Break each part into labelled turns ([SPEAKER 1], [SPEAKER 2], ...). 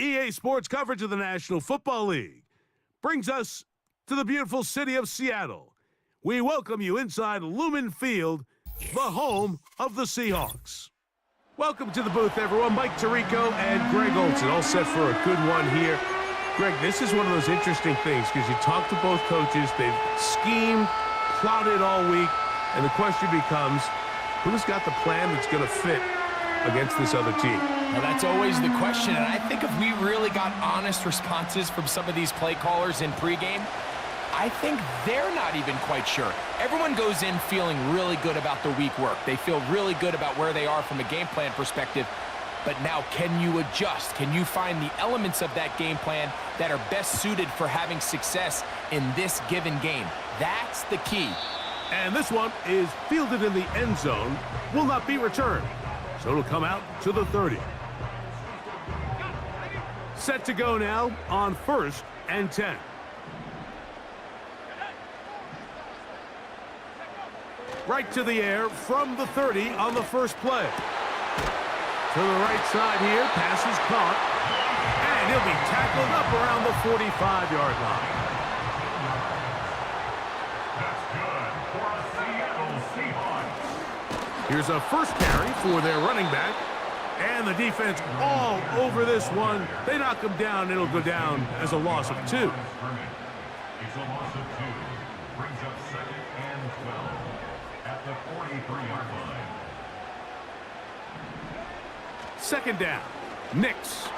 [SPEAKER 1] EA Sports coverage of the National Football League brings us to the beautiful city of Seattle. We welcome you inside Lumen Field, the home of the Seahawks. Welcome to the booth, everyone. Mike Tirico and Greg Olson, all set for a good one here. Greg, this is one of those interesting things because you talk to both coaches. They've schemed, plotted all week, and the question becomes, who's got the plan that's going to fit against this other team?
[SPEAKER 2] Well, that's always the question, and I think if we really got honest responses from some of these play callers in pregame, I think they're not even quite sure. Everyone goes in feeling really good about their week work. They feel really good about where they are from a game plan perspective. But now, can you adjust? Can you find the elements of that game plan that are best suited for having success in this given game? That's the key.
[SPEAKER 1] And this one is fielded in the end zone, will not be returned. So it'll come out to the 30. Set to go now on 1st and 10. Right to the air from the 30 on the first play. To the right side here, pass is caught. And he'll be tackled up around the 45-yard line. Here's a first carry for their running back. And the defense all over this one. They knock him down. It'll go down as a loss of 2.
[SPEAKER 3] It's a loss of 2. Brings up 2nd and 12 at the 43-yard line.
[SPEAKER 1] Second down. Nix.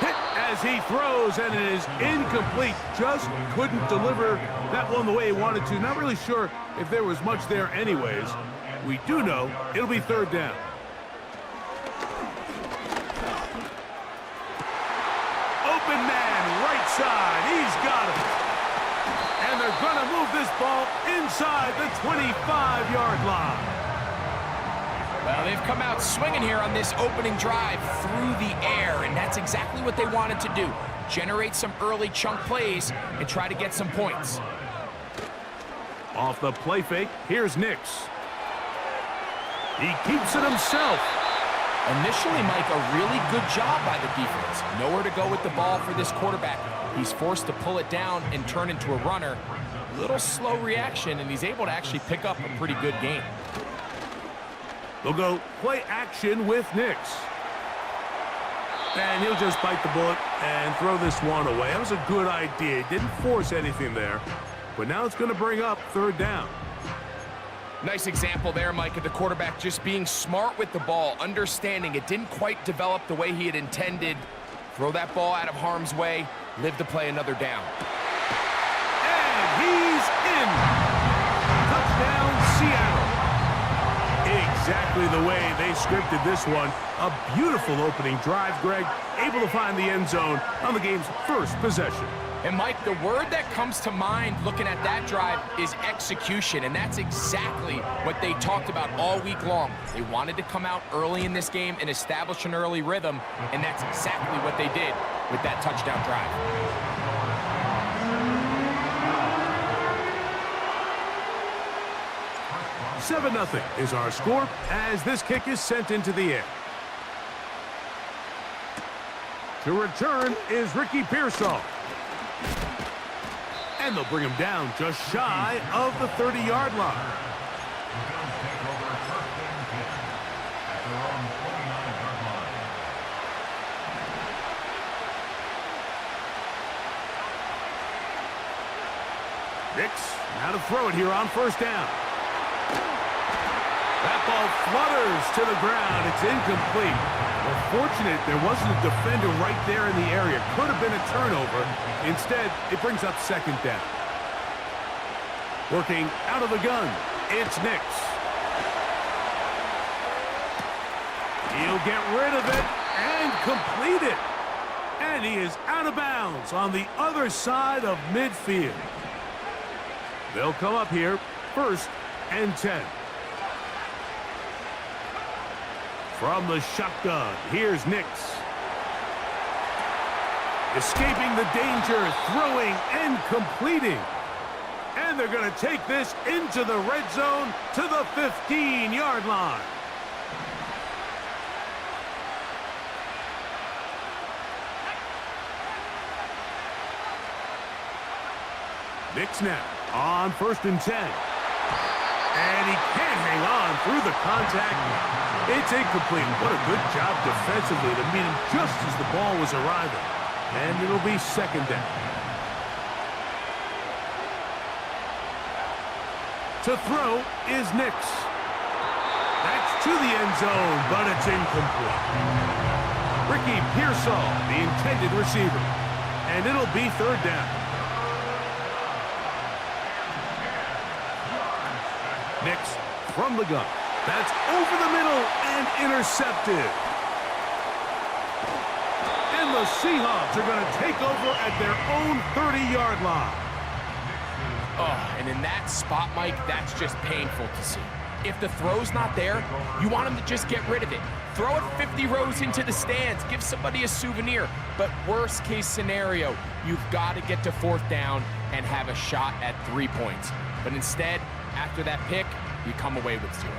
[SPEAKER 1] Hit as he throws, and it is incomplete. Just couldn't deliver that one the way he wanted to. Not really sure if there was much there anyways. We do know it'll be 3rd down. Open man, right side. He's got it. And they're going to move this ball inside the 25-yard line.
[SPEAKER 2] Well, they've come out swinging here on this opening drive through the air, and that's exactly what they wanted to do. Generate some early chunk plays and try to get some points.
[SPEAKER 1] Off the play fake, here's Nix. He keeps it himself.
[SPEAKER 2] Initially, Mike, a really good job by the defense. Nowhere to go with the ball for this quarterback. He's forced to pull it down and turn into a runner. Little slow reaction, and he's able to actually pick up a pretty good gain.
[SPEAKER 1] They'll go play action with Nix. And he'll just bite the bullet and throw this one away. That was a good idea. Didn't force anything there. But now it's going to bring up 3rd down.
[SPEAKER 2] Nice example there, Mike, of the quarterback just being smart with the ball, understanding it didn't quite develop the way he had intended. Throw that ball out of harm's way, live to play another down.
[SPEAKER 1] And he's in. Touchdown, Seattle. Exactly the way they scripted this one. A beautiful opening drive, Greg. Able to find the end zone on the game's first possession.
[SPEAKER 2] And, Mike, the word that comes to mind looking at that drive is execution, and that's exactly what they talked about all week long. They wanted to come out early in this game and establish an early rhythm, and that's exactly what they did with that touchdown drive.
[SPEAKER 1] 7-0 is our score as this kick is sent into the air. To return is Ricky Pearsall. And they'll bring him down just shy of the 30-yard line. Nix, now to throw it here on 1st down. That ball flutters to the ground. It's incomplete. Well, fortunate there wasn't a defender right there in the area. Could have been a turnover. Instead, it brings up 2nd down. Working out of the gun, it's Nix. He'll get rid of it and complete it. And he is out of bounds on the other side of midfield. They'll come up here, 1st and 10. From the shotgun, here's Nix. Escaping the danger, throwing and completing. And they're going to take this into the red zone to the 15-yard line. Knicks now on 1st and 10. And he can't hang on through the contact. It's incomplete. What a good job defensively to meet him just as the ball was arriving. And it'll be 2nd down. To throw is Knicks. That's to the end zone, but it's incomplete. Ricky Pearsall, the intended receiver. And it'll be 3rd down. Knicks from the gun. That's over the middle and intercepted. And the Seahawks are going to take over at their own 30-yard line.
[SPEAKER 2] Oh, and in that spot, Mike, that's just painful to see. If the throw's not there, you want him to just get rid of it. Throw it 50 rows into the stands. Give somebody a souvenir. But worst case scenario, you've got to get to 4th down and have a shot at 3 points. But instead, after that pick, you come away with 0.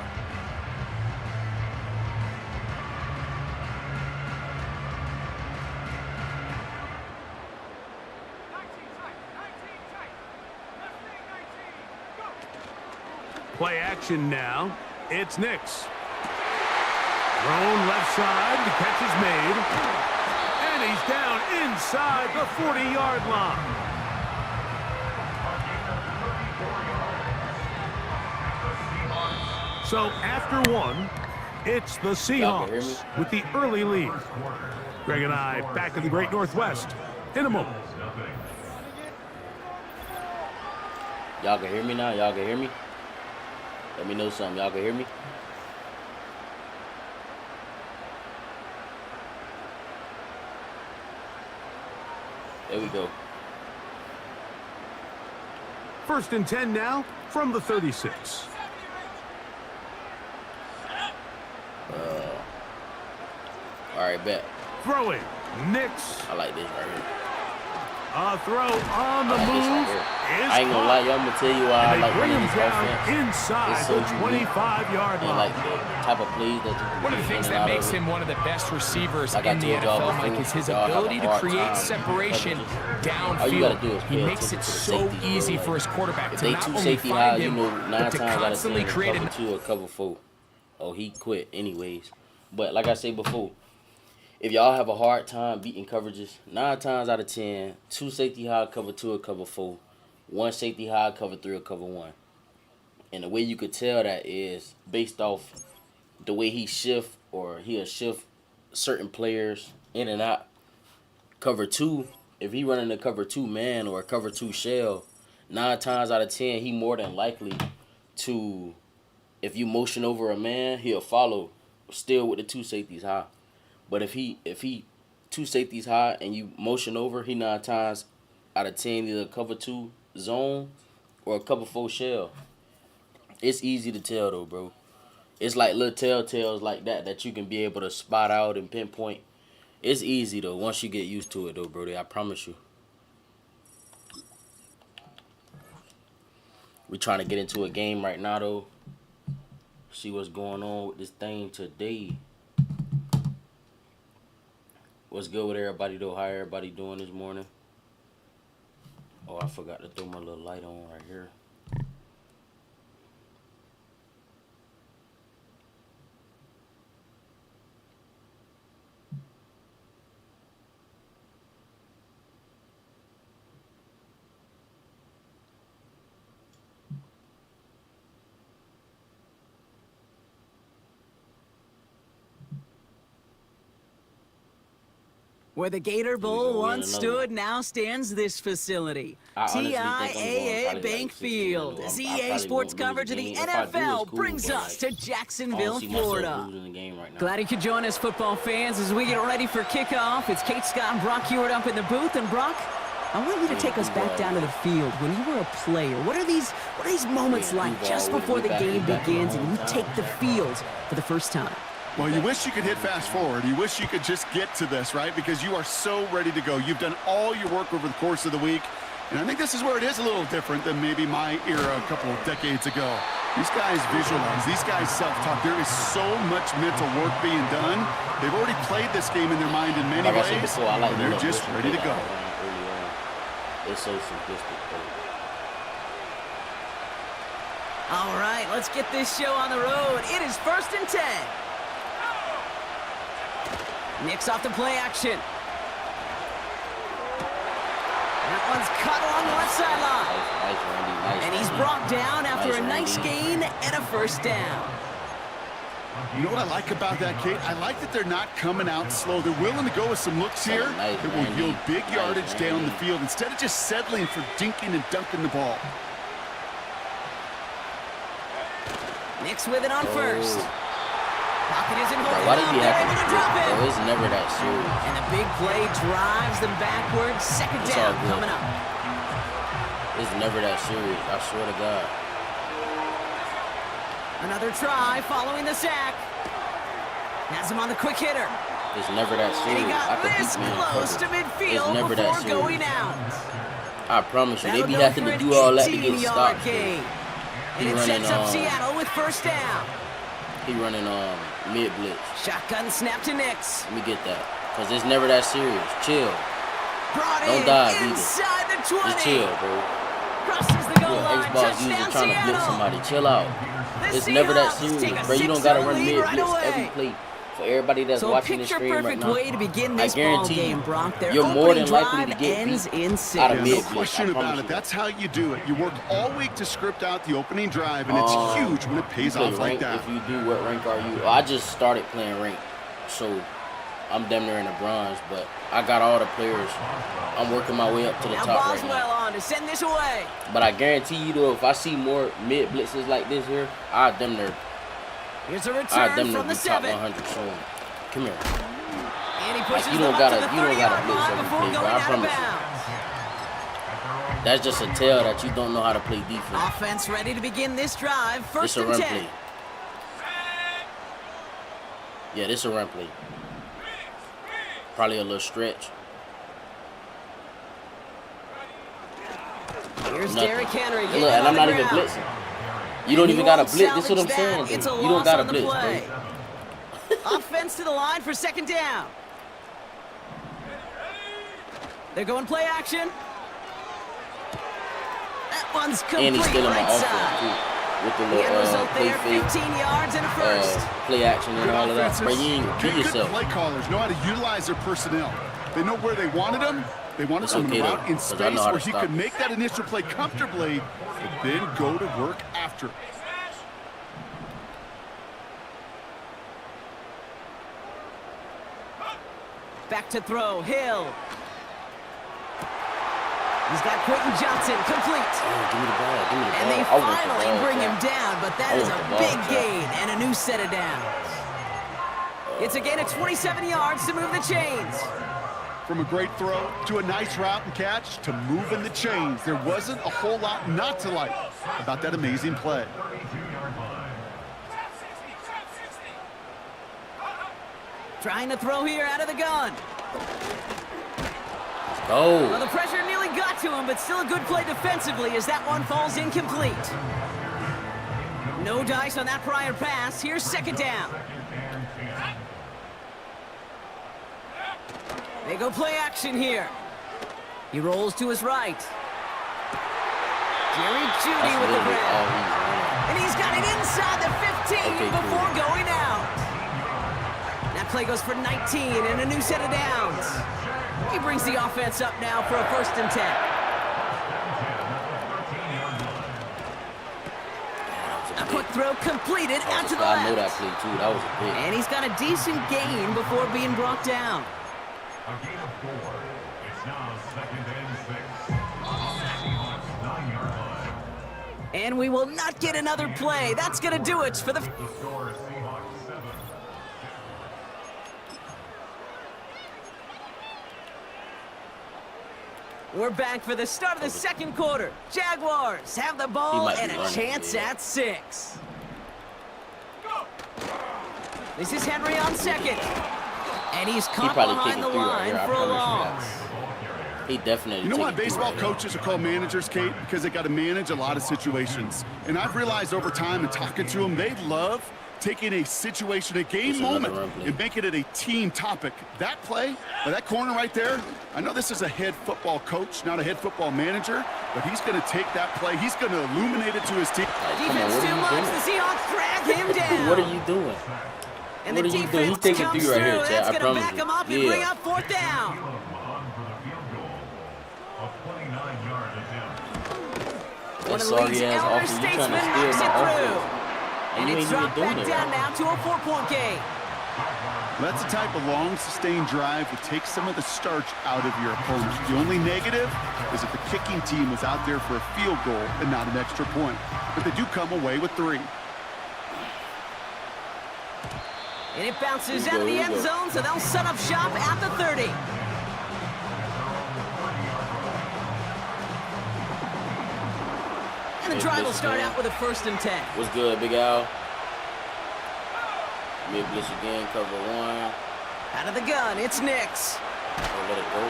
[SPEAKER 1] Play action now. It's Knicks. Thrown left side. The catch is made. And he's down inside the 40-yard line. So after 1, it's the Seahawks with the early lead. Greg and I back in the Great Northwest in a moment.
[SPEAKER 4] Y'all can hear me now? Y'all can hear me? Let me know something. Y'all can hear me? There we go.
[SPEAKER 1] 1st and 10 now from the 36.
[SPEAKER 4] All right, bet.
[SPEAKER 1] Throwing. Knicks.
[SPEAKER 4] I like this right here.
[SPEAKER 1] A throw on the
[SPEAKER 4] I like this
[SPEAKER 1] move.
[SPEAKER 4] right here. I ain't gonna lie, y'all. I'm gonna tell you why I
[SPEAKER 1] And they
[SPEAKER 4] like
[SPEAKER 1] bring
[SPEAKER 4] running
[SPEAKER 1] him
[SPEAKER 4] this
[SPEAKER 1] down
[SPEAKER 4] offense.
[SPEAKER 1] inside
[SPEAKER 4] It's so
[SPEAKER 1] the 25-yard
[SPEAKER 4] And
[SPEAKER 1] line.
[SPEAKER 4] like the type of plays that you can
[SPEAKER 2] One of
[SPEAKER 4] do
[SPEAKER 2] the things
[SPEAKER 4] in and
[SPEAKER 2] that
[SPEAKER 4] out
[SPEAKER 2] makes
[SPEAKER 4] of it.
[SPEAKER 2] him one of the best receivers
[SPEAKER 4] Like I
[SPEAKER 2] in the
[SPEAKER 4] told y'all
[SPEAKER 2] NFL,
[SPEAKER 4] before,
[SPEAKER 2] Mike, is his
[SPEAKER 4] y'all have a
[SPEAKER 2] ability to
[SPEAKER 4] hard
[SPEAKER 2] create
[SPEAKER 4] time
[SPEAKER 2] separation
[SPEAKER 4] All you gotta do
[SPEAKER 2] downfield.
[SPEAKER 4] is
[SPEAKER 2] He
[SPEAKER 4] pay
[SPEAKER 2] makes
[SPEAKER 4] attention
[SPEAKER 2] it
[SPEAKER 4] to the
[SPEAKER 2] so
[SPEAKER 4] safety,
[SPEAKER 2] easy
[SPEAKER 4] bro.
[SPEAKER 2] for his quarterback
[SPEAKER 4] If
[SPEAKER 2] to
[SPEAKER 4] they
[SPEAKER 2] not
[SPEAKER 4] two
[SPEAKER 2] only
[SPEAKER 4] safety high,
[SPEAKER 2] find
[SPEAKER 4] you
[SPEAKER 2] him,
[SPEAKER 4] know, 9
[SPEAKER 2] but to
[SPEAKER 4] times out of 10,
[SPEAKER 2] constantly create
[SPEAKER 4] cover 2 or cover 4. Oh, he quit anyways. But like I said before, if y'all have a hard time beating coverages, 9 times out of 10, 2 safety high, cover 2 or cover 4. 1 safety high, cover 3 or cover 1. And the way you could tell that is based off the way he shift, or he'll shift certain players in and out. Cover 2, if he running a cover 2 man or a cover 2 shell, 9 times out of 10, he more than likely to, if you motion over a man, he'll follow still with the 2 safeties high. But if he 2 safeties high and you motion over, he 9 times out of 10 either cover 2 zone or a cover 4 shell. It's easy to tell though, bro. It's like little telltales like that you can be able to spot out and pinpoint. It's easy though once you get used to it though, Brody. I promise you. We trying to get into a game right now though. See what's going on with this thing today. What's good with everybody though? How everybody doing this morning? Oh, I forgot to throw my little light on right here.
[SPEAKER 5] Where the Gator Bowl once stood, now stands this facility. TIAA Bank Field. As EA Sports coverage of the NFL brings us to Jacksonville, Florida. Glad you could join us, football fans, as we get ready for kickoff. It's Kate Scott and Brock Hewitt up in the booth. And Brock, I want you to take us back down to the field. When you were a player, what are these moments like just before the game begins and you take the field for the first time?
[SPEAKER 6] Well, you wish you could hit fast forward. You wish you could just get to this, right? Because you are so ready to go. You've done all your work over the course of the week. And I think this is where it is a little different than maybe my era a couple of decades ago. These guys visualize. These guys self-talk. There is so much mental work being done. They've already played this game in their mind in many ways.
[SPEAKER 4] I like
[SPEAKER 6] they're just ready to go.
[SPEAKER 4] It's so simplistic, though.
[SPEAKER 5] All right, let's get this show on the road. It is 1st and 10. Nicks off the play action. That one's cut along the left sideline.
[SPEAKER 4] Nice, Randy. Nice,
[SPEAKER 5] And he's
[SPEAKER 4] Randy.
[SPEAKER 5] brought down after a nice
[SPEAKER 4] Randy.
[SPEAKER 5] gain and a 1st down.
[SPEAKER 6] You know what I like about that, Kate? I like that they're not coming out slow. They're willing to go with some looks here
[SPEAKER 4] Nice,
[SPEAKER 6] that will
[SPEAKER 4] Randy.
[SPEAKER 6] yield big
[SPEAKER 4] Nice,
[SPEAKER 6] yardage down the
[SPEAKER 4] Randy.
[SPEAKER 6] field instead of just settling for dinking and dunking the ball.
[SPEAKER 5] Nicks with it on 1st. Pocket isn't
[SPEAKER 4] Bro,
[SPEAKER 5] holding
[SPEAKER 4] why
[SPEAKER 5] up.
[SPEAKER 4] did he
[SPEAKER 5] They're
[SPEAKER 4] have
[SPEAKER 5] able
[SPEAKER 4] to
[SPEAKER 5] to
[SPEAKER 4] do
[SPEAKER 5] drop
[SPEAKER 4] it?
[SPEAKER 5] it.
[SPEAKER 4] Bro, it's never that serious.
[SPEAKER 5] And the big play drives them backwards. 2nd
[SPEAKER 4] It's
[SPEAKER 5] down
[SPEAKER 4] all good.
[SPEAKER 5] coming up.
[SPEAKER 4] It's never that serious. I swear to God.
[SPEAKER 5] Another try following the sack. Has him on the quick hitter.
[SPEAKER 4] It's never that
[SPEAKER 5] And he
[SPEAKER 4] serious. I
[SPEAKER 5] got
[SPEAKER 4] could
[SPEAKER 5] this
[SPEAKER 4] beat man
[SPEAKER 5] close to
[SPEAKER 4] coverage.
[SPEAKER 5] midfield
[SPEAKER 4] It's never that
[SPEAKER 5] before
[SPEAKER 4] serious.
[SPEAKER 5] going out.
[SPEAKER 4] I promise you, they
[SPEAKER 5] That'll
[SPEAKER 4] be
[SPEAKER 5] go
[SPEAKER 4] having
[SPEAKER 5] for
[SPEAKER 4] to
[SPEAKER 5] an
[SPEAKER 4] do all that to get
[SPEAKER 5] 18-yard
[SPEAKER 4] stopped.
[SPEAKER 5] gain. And
[SPEAKER 4] He
[SPEAKER 5] it
[SPEAKER 4] running
[SPEAKER 5] sets up
[SPEAKER 4] on-
[SPEAKER 5] Seattle with 1st down.
[SPEAKER 4] He running mid blitz.
[SPEAKER 5] Shotgun snap to Nicks.
[SPEAKER 4] Let me get that. Because it's never that serious. Chill.
[SPEAKER 5] Brought
[SPEAKER 4] Don't
[SPEAKER 5] in
[SPEAKER 4] dive either.
[SPEAKER 5] inside the 20.
[SPEAKER 4] Just chill, bro.
[SPEAKER 5] Crosses the goal
[SPEAKER 4] You're
[SPEAKER 5] line.
[SPEAKER 4] an Xbox
[SPEAKER 5] Touchdown
[SPEAKER 4] user trying to blitz
[SPEAKER 5] Seattle.
[SPEAKER 4] somebody. Chill out.
[SPEAKER 5] The
[SPEAKER 4] It's never that
[SPEAKER 5] Seahawks take
[SPEAKER 4] serious,
[SPEAKER 5] a
[SPEAKER 4] bro. You don't gotta
[SPEAKER 5] 6-0
[SPEAKER 4] run
[SPEAKER 5] lead
[SPEAKER 4] mid
[SPEAKER 5] right
[SPEAKER 4] blitz
[SPEAKER 5] away.
[SPEAKER 4] every play. For everybody that's
[SPEAKER 5] So
[SPEAKER 4] watching this
[SPEAKER 5] picture
[SPEAKER 4] stream right
[SPEAKER 5] perfect
[SPEAKER 4] now,
[SPEAKER 5] way to begin
[SPEAKER 4] I
[SPEAKER 5] this ball
[SPEAKER 4] guarantee
[SPEAKER 5] game,
[SPEAKER 4] you,
[SPEAKER 5] Brock. Their
[SPEAKER 4] you're more
[SPEAKER 5] opening
[SPEAKER 4] than likely to
[SPEAKER 5] drive
[SPEAKER 4] get
[SPEAKER 5] ends
[SPEAKER 4] beat
[SPEAKER 5] in
[SPEAKER 4] out of
[SPEAKER 5] 6.
[SPEAKER 6] Yeah,
[SPEAKER 4] mid
[SPEAKER 6] no
[SPEAKER 4] blitz.
[SPEAKER 6] question
[SPEAKER 4] I
[SPEAKER 6] about
[SPEAKER 4] promise
[SPEAKER 6] it.
[SPEAKER 4] you.
[SPEAKER 6] That's how you do it. You work all week to script out the opening drive, and it's huge when it pays
[SPEAKER 4] You play
[SPEAKER 6] off like
[SPEAKER 4] rank,
[SPEAKER 6] that.
[SPEAKER 4] If you do, what rank are you? I just started playing rank, so I'm damn near in the bronze, but I got all the players. I'm working my way up to the
[SPEAKER 5] Now
[SPEAKER 4] top right
[SPEAKER 5] Boswell
[SPEAKER 4] now.
[SPEAKER 5] on to send this away.
[SPEAKER 4] But I guarantee you, though, if I see more mid blitzes like this here, I damn near
[SPEAKER 5] Here's a
[SPEAKER 4] be
[SPEAKER 5] return
[SPEAKER 4] top
[SPEAKER 5] from the 7.
[SPEAKER 4] 100 soon. Come here.
[SPEAKER 5] And he pushes
[SPEAKER 4] Like, you
[SPEAKER 5] them
[SPEAKER 4] don't
[SPEAKER 5] up
[SPEAKER 4] gotta-
[SPEAKER 5] to the
[SPEAKER 4] you don't gotta
[SPEAKER 5] 30-yard
[SPEAKER 4] blitz
[SPEAKER 5] line
[SPEAKER 4] every
[SPEAKER 5] before
[SPEAKER 4] play,
[SPEAKER 5] going
[SPEAKER 4] bro. I
[SPEAKER 5] out of
[SPEAKER 4] promise you.
[SPEAKER 5] bounds.
[SPEAKER 4] That's just a tell that you don't know how to play defense.
[SPEAKER 5] Offense ready to begin this drive.
[SPEAKER 4] It's
[SPEAKER 5] 1st
[SPEAKER 4] a
[SPEAKER 5] and
[SPEAKER 4] run
[SPEAKER 5] 10.
[SPEAKER 4] play. Yeah, this a run play. Probably a little stretch.
[SPEAKER 5] Here's
[SPEAKER 4] Nothing.
[SPEAKER 5] Derrick Henry
[SPEAKER 4] And
[SPEAKER 5] getting
[SPEAKER 4] look,
[SPEAKER 5] it
[SPEAKER 4] and
[SPEAKER 5] on
[SPEAKER 4] I'm not
[SPEAKER 5] the
[SPEAKER 4] even
[SPEAKER 5] ground.
[SPEAKER 4] blitzing. You don't
[SPEAKER 5] And
[SPEAKER 4] even
[SPEAKER 5] he
[SPEAKER 4] gotta
[SPEAKER 5] won't
[SPEAKER 4] blitz. This is what I'm
[SPEAKER 5] salvage
[SPEAKER 4] saying.
[SPEAKER 5] that. It's a
[SPEAKER 4] Dude. You
[SPEAKER 5] loss
[SPEAKER 4] don't gotta
[SPEAKER 5] on the
[SPEAKER 4] blitz,
[SPEAKER 5] play.
[SPEAKER 4] bro.
[SPEAKER 5] Offense to the line for 2nd down. They're going play action. That one's complete
[SPEAKER 4] And he's still in my
[SPEAKER 5] right
[SPEAKER 4] offense
[SPEAKER 5] side.
[SPEAKER 4] too. With the
[SPEAKER 5] The end
[SPEAKER 4] little
[SPEAKER 5] result
[SPEAKER 4] play
[SPEAKER 5] there,
[SPEAKER 4] fake,
[SPEAKER 5] 15 yards and a 1st.
[SPEAKER 4] play action and
[SPEAKER 6] Good
[SPEAKER 4] all of that.
[SPEAKER 6] offenses.
[SPEAKER 4] Bro, you ain't
[SPEAKER 6] Good-
[SPEAKER 4] kill
[SPEAKER 6] good
[SPEAKER 4] yourself.
[SPEAKER 6] play callers know how to utilize their personnel. They know where they wanted them. They wanted
[SPEAKER 4] It's
[SPEAKER 6] someone
[SPEAKER 4] okay, though,
[SPEAKER 6] out in
[SPEAKER 4] 'cause I
[SPEAKER 6] space
[SPEAKER 4] know how
[SPEAKER 6] where
[SPEAKER 4] to
[SPEAKER 6] he
[SPEAKER 4] stop
[SPEAKER 6] could
[SPEAKER 4] it.
[SPEAKER 6] make that initial play comfortably, but then go to work after.
[SPEAKER 5] Back to throw, Hill. He's got Quentin Johnson, complete.
[SPEAKER 4] Oh, give me the ball. Give me the ball.
[SPEAKER 5] And they
[SPEAKER 4] I want the
[SPEAKER 5] finally
[SPEAKER 4] ball,
[SPEAKER 5] bring
[SPEAKER 4] Jack.
[SPEAKER 5] him down, but that
[SPEAKER 4] I
[SPEAKER 5] is
[SPEAKER 4] want
[SPEAKER 5] a
[SPEAKER 4] the ball,
[SPEAKER 5] big
[SPEAKER 4] Jack.
[SPEAKER 5] gain and a new set of downs. It's a gain of 27 yards to move the chains.
[SPEAKER 6] From a great throw to a nice route and catch to moving the chains, there wasn't a whole lot not to like about that amazing play.
[SPEAKER 5] Trying to throw here out of the gun.
[SPEAKER 4] Go.
[SPEAKER 5] Well, the pressure nearly got to him, but still a good play defensively as that one falls incomplete. No dice on that prior pass. Here's 2nd down. They go play action here. He rolls to his right. Jerry Jeudy
[SPEAKER 4] That's
[SPEAKER 5] with the
[SPEAKER 4] literally all
[SPEAKER 5] grab.
[SPEAKER 4] he's running.
[SPEAKER 5] And he's got it inside the 15
[SPEAKER 4] Okay,
[SPEAKER 5] before
[SPEAKER 4] cool.
[SPEAKER 5] going out. That play goes for 19 and a new set of downs. He brings the offense up now for a 1st and 10. A quick throw completed out to the
[SPEAKER 4] I know that
[SPEAKER 5] left.
[SPEAKER 4] play too. That was a pick.
[SPEAKER 5] And he's got a decent gain before being brought down.
[SPEAKER 3] A gain of 4. It's now 2nd and 6. On the Seahawks 9-yard line.
[SPEAKER 5] And we will not get another play. That's going to do it for the...
[SPEAKER 3] The score, Seahawks 7.
[SPEAKER 5] We're back for the start of the 2nd quarter. Jaguars have the
[SPEAKER 4] He
[SPEAKER 5] ball
[SPEAKER 4] might be
[SPEAKER 5] and a
[SPEAKER 4] running,
[SPEAKER 5] chance
[SPEAKER 4] yeah.
[SPEAKER 5] at 6. This is Henry on 2nd. And he's
[SPEAKER 4] He
[SPEAKER 5] caught
[SPEAKER 4] probably
[SPEAKER 5] behind
[SPEAKER 4] kicking
[SPEAKER 5] the
[SPEAKER 4] 3 right
[SPEAKER 5] line
[SPEAKER 4] here. I
[SPEAKER 5] for a
[SPEAKER 4] promise
[SPEAKER 5] loss.
[SPEAKER 4] you that. He definitely.
[SPEAKER 6] You know why
[SPEAKER 4] taking 3
[SPEAKER 6] baseball
[SPEAKER 4] right here.
[SPEAKER 6] coaches are called managers, Kate? Because they got to manage a lot of situations. And I've realized over time and talking to them, they love taking a situation, a game moment, and making it a team topic. That play, that corner right there, I know this is a head football coach, not a head football manager, but he's going to take that play. He's going to illuminate it to his team.
[SPEAKER 5] Defense too much. The Seahawks drag him down.
[SPEAKER 4] What are you doing?
[SPEAKER 5] And
[SPEAKER 4] what
[SPEAKER 5] the
[SPEAKER 4] are you
[SPEAKER 5] defense
[SPEAKER 4] doing? He's taking
[SPEAKER 5] comes
[SPEAKER 4] through right here,
[SPEAKER 5] through.
[SPEAKER 4] Chad.
[SPEAKER 5] That's
[SPEAKER 4] I
[SPEAKER 5] going to
[SPEAKER 4] promise
[SPEAKER 5] back
[SPEAKER 4] you.
[SPEAKER 5] him up and bring up 4th down. One of the league's elder statesmen knocks it through. And it's dropped back down now to a 4-point game.
[SPEAKER 6] That's the type of long, sustained drive that takes some of the starch out of your opponent. The only negative is if the kicking team was out there for a field goal and not an extra point. But they do come away with 3.
[SPEAKER 5] And it bounces out of the end zone, so they'll set up shop at the 30. And the drive will start out with a 1st and 10.
[SPEAKER 4] What's good, Big Al? Mid blitz again, cover 1.
[SPEAKER 5] Out of the gun, it's Nix.
[SPEAKER 4] Oh, let it go.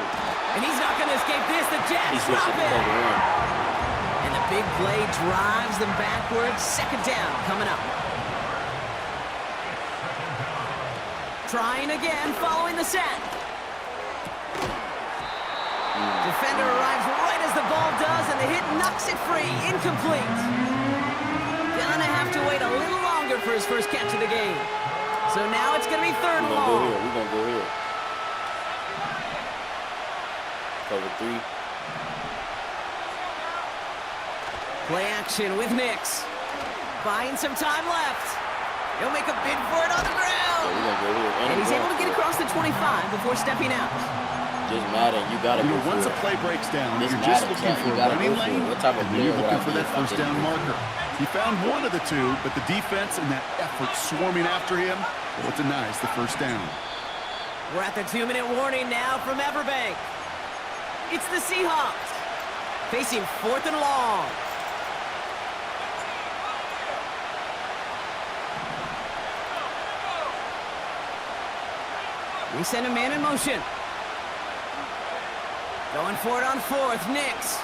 [SPEAKER 5] And he's not going to escape this. The Jets drop it. And the big play drives them backwards. 2nd down coming up. Trying again, following the set. Defender arrives right as the ball does, and the hit knocks it free. Incomplete. Gonna have to wait a little longer for his first catch of the game. So now it's going to be 3rd and long.
[SPEAKER 4] We're going to go here. Cover 3.
[SPEAKER 5] Play action with Nix. Buying some time left. He'll make a bid for it on the ground.
[SPEAKER 4] Yeah, we're going to go here.
[SPEAKER 5] And he's able to get across the 25 before stepping out.
[SPEAKER 4] Just Madden, you got to go
[SPEAKER 6] once a play breaks down, you're just looking for a running lane,
[SPEAKER 4] what type of
[SPEAKER 6] and then you're looking for that 1st down marker. He found one of the 2, but the defense and that effort swarming after him, well, it denies the 1st down.
[SPEAKER 5] We're at the 2-minute warning now from Everbank. It's the Seahawks facing 4th and long. We send a man in motion. Going for it on 4th, Nix.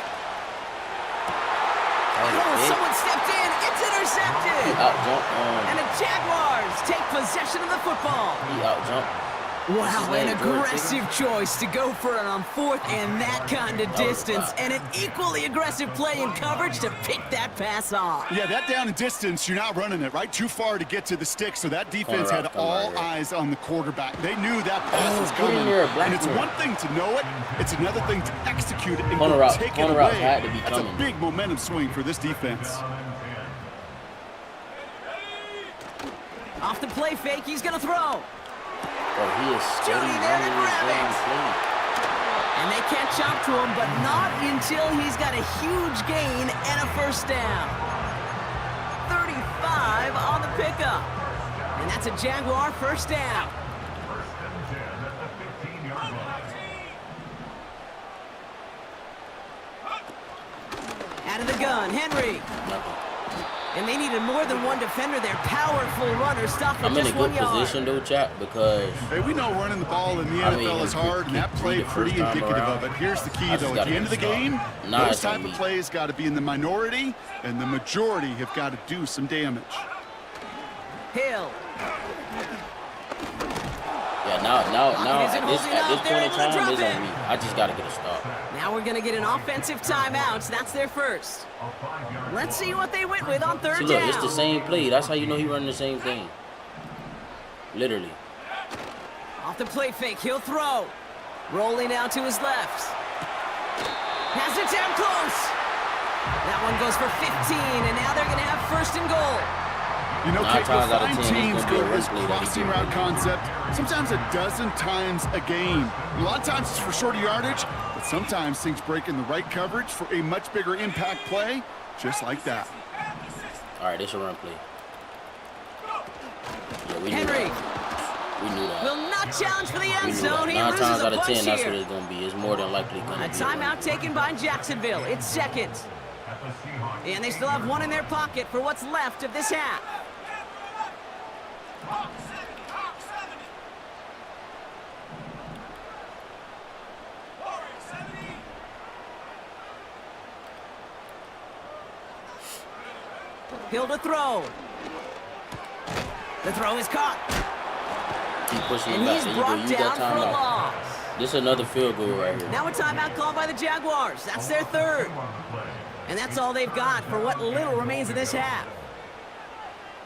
[SPEAKER 5] Oh, someone stepped in. It's intercepted.
[SPEAKER 4] He out-jumped.
[SPEAKER 5] And the Jaguars take possession of the football.
[SPEAKER 4] He out-jumped.
[SPEAKER 5] Wow, an aggressive choice to go for it on 4th and that kind of distance. And an equally aggressive play in coverage to pick that pass off.
[SPEAKER 6] Yeah, that down and distance, you're not running it, right? Too far to get to the stick, so that defense had all eyes on the quarterback. They knew that pass was coming. And it's one thing to know it, it's another thing to execute it and take it away. That's a big momentum swing for this defense.
[SPEAKER 5] Off the play fake, he's going to throw.
[SPEAKER 4] Oh, he is steady running his damn play.
[SPEAKER 5] And they can't chop to him, but not until he's got a huge gain and a 1st down. 35 on the pickup. And that's a Jaguar 1st down. Out of the gun, Henry. And they needed more than one defender. Their powerful runner stopped for just 1 yard.
[SPEAKER 4] I'm in a good position, though, Chap, because...
[SPEAKER 6] Hey, we know running the ball in the NFL is hard, and that play pretty indicative of it. Here's the key, though. At the end of the game, those type of plays got to be in the minority, and the majority have got to do some damage.
[SPEAKER 5] Hill.
[SPEAKER 4] Yeah, now at this point in time, it's on me. I just got to get a stop.
[SPEAKER 5] Now we're going to get an offensive timeout. That's their first. Let's see what they went with on 3rd down.
[SPEAKER 4] Look, it's the same play. That's how you know he's running the same thing. Literally.
[SPEAKER 5] Off the play fake, he'll throw. Rolling out to his left. Has it down close. That one goes for 15, and now they're going to have 1st and goal.
[SPEAKER 6] You know, Kate, we'll find teams go this crossing route concept sometimes a dozen times a game. A lot of times it's for shorter yardage, but sometimes things break in the right coverage for a much bigger impact play, just like that.
[SPEAKER 4] All right, this a run play. Yeah, we
[SPEAKER 5] Henry.
[SPEAKER 4] We knew that.
[SPEAKER 5] Will not challenge for the end zone. He
[SPEAKER 4] 9
[SPEAKER 5] loses
[SPEAKER 4] times
[SPEAKER 5] a
[SPEAKER 4] out of 10,
[SPEAKER 5] push
[SPEAKER 4] that's
[SPEAKER 5] here.
[SPEAKER 4] what it's going to be. It's more than likely going to be.
[SPEAKER 5] A timeout taken by Jacksonville. It's 2nd. And they still have one in their pocket for what's left of this half. Hill to throw. The throw is caught.
[SPEAKER 4] Keep pushing
[SPEAKER 5] And
[SPEAKER 4] it back.
[SPEAKER 5] he's
[SPEAKER 4] There you go.
[SPEAKER 5] brought
[SPEAKER 4] Use
[SPEAKER 5] down
[SPEAKER 4] that
[SPEAKER 5] for a
[SPEAKER 4] timeout.
[SPEAKER 5] loss.
[SPEAKER 4] This is another field goal right here.
[SPEAKER 5] Now a timeout called by the Jaguars. That's their third. And that's all they've got for what little remains of this half.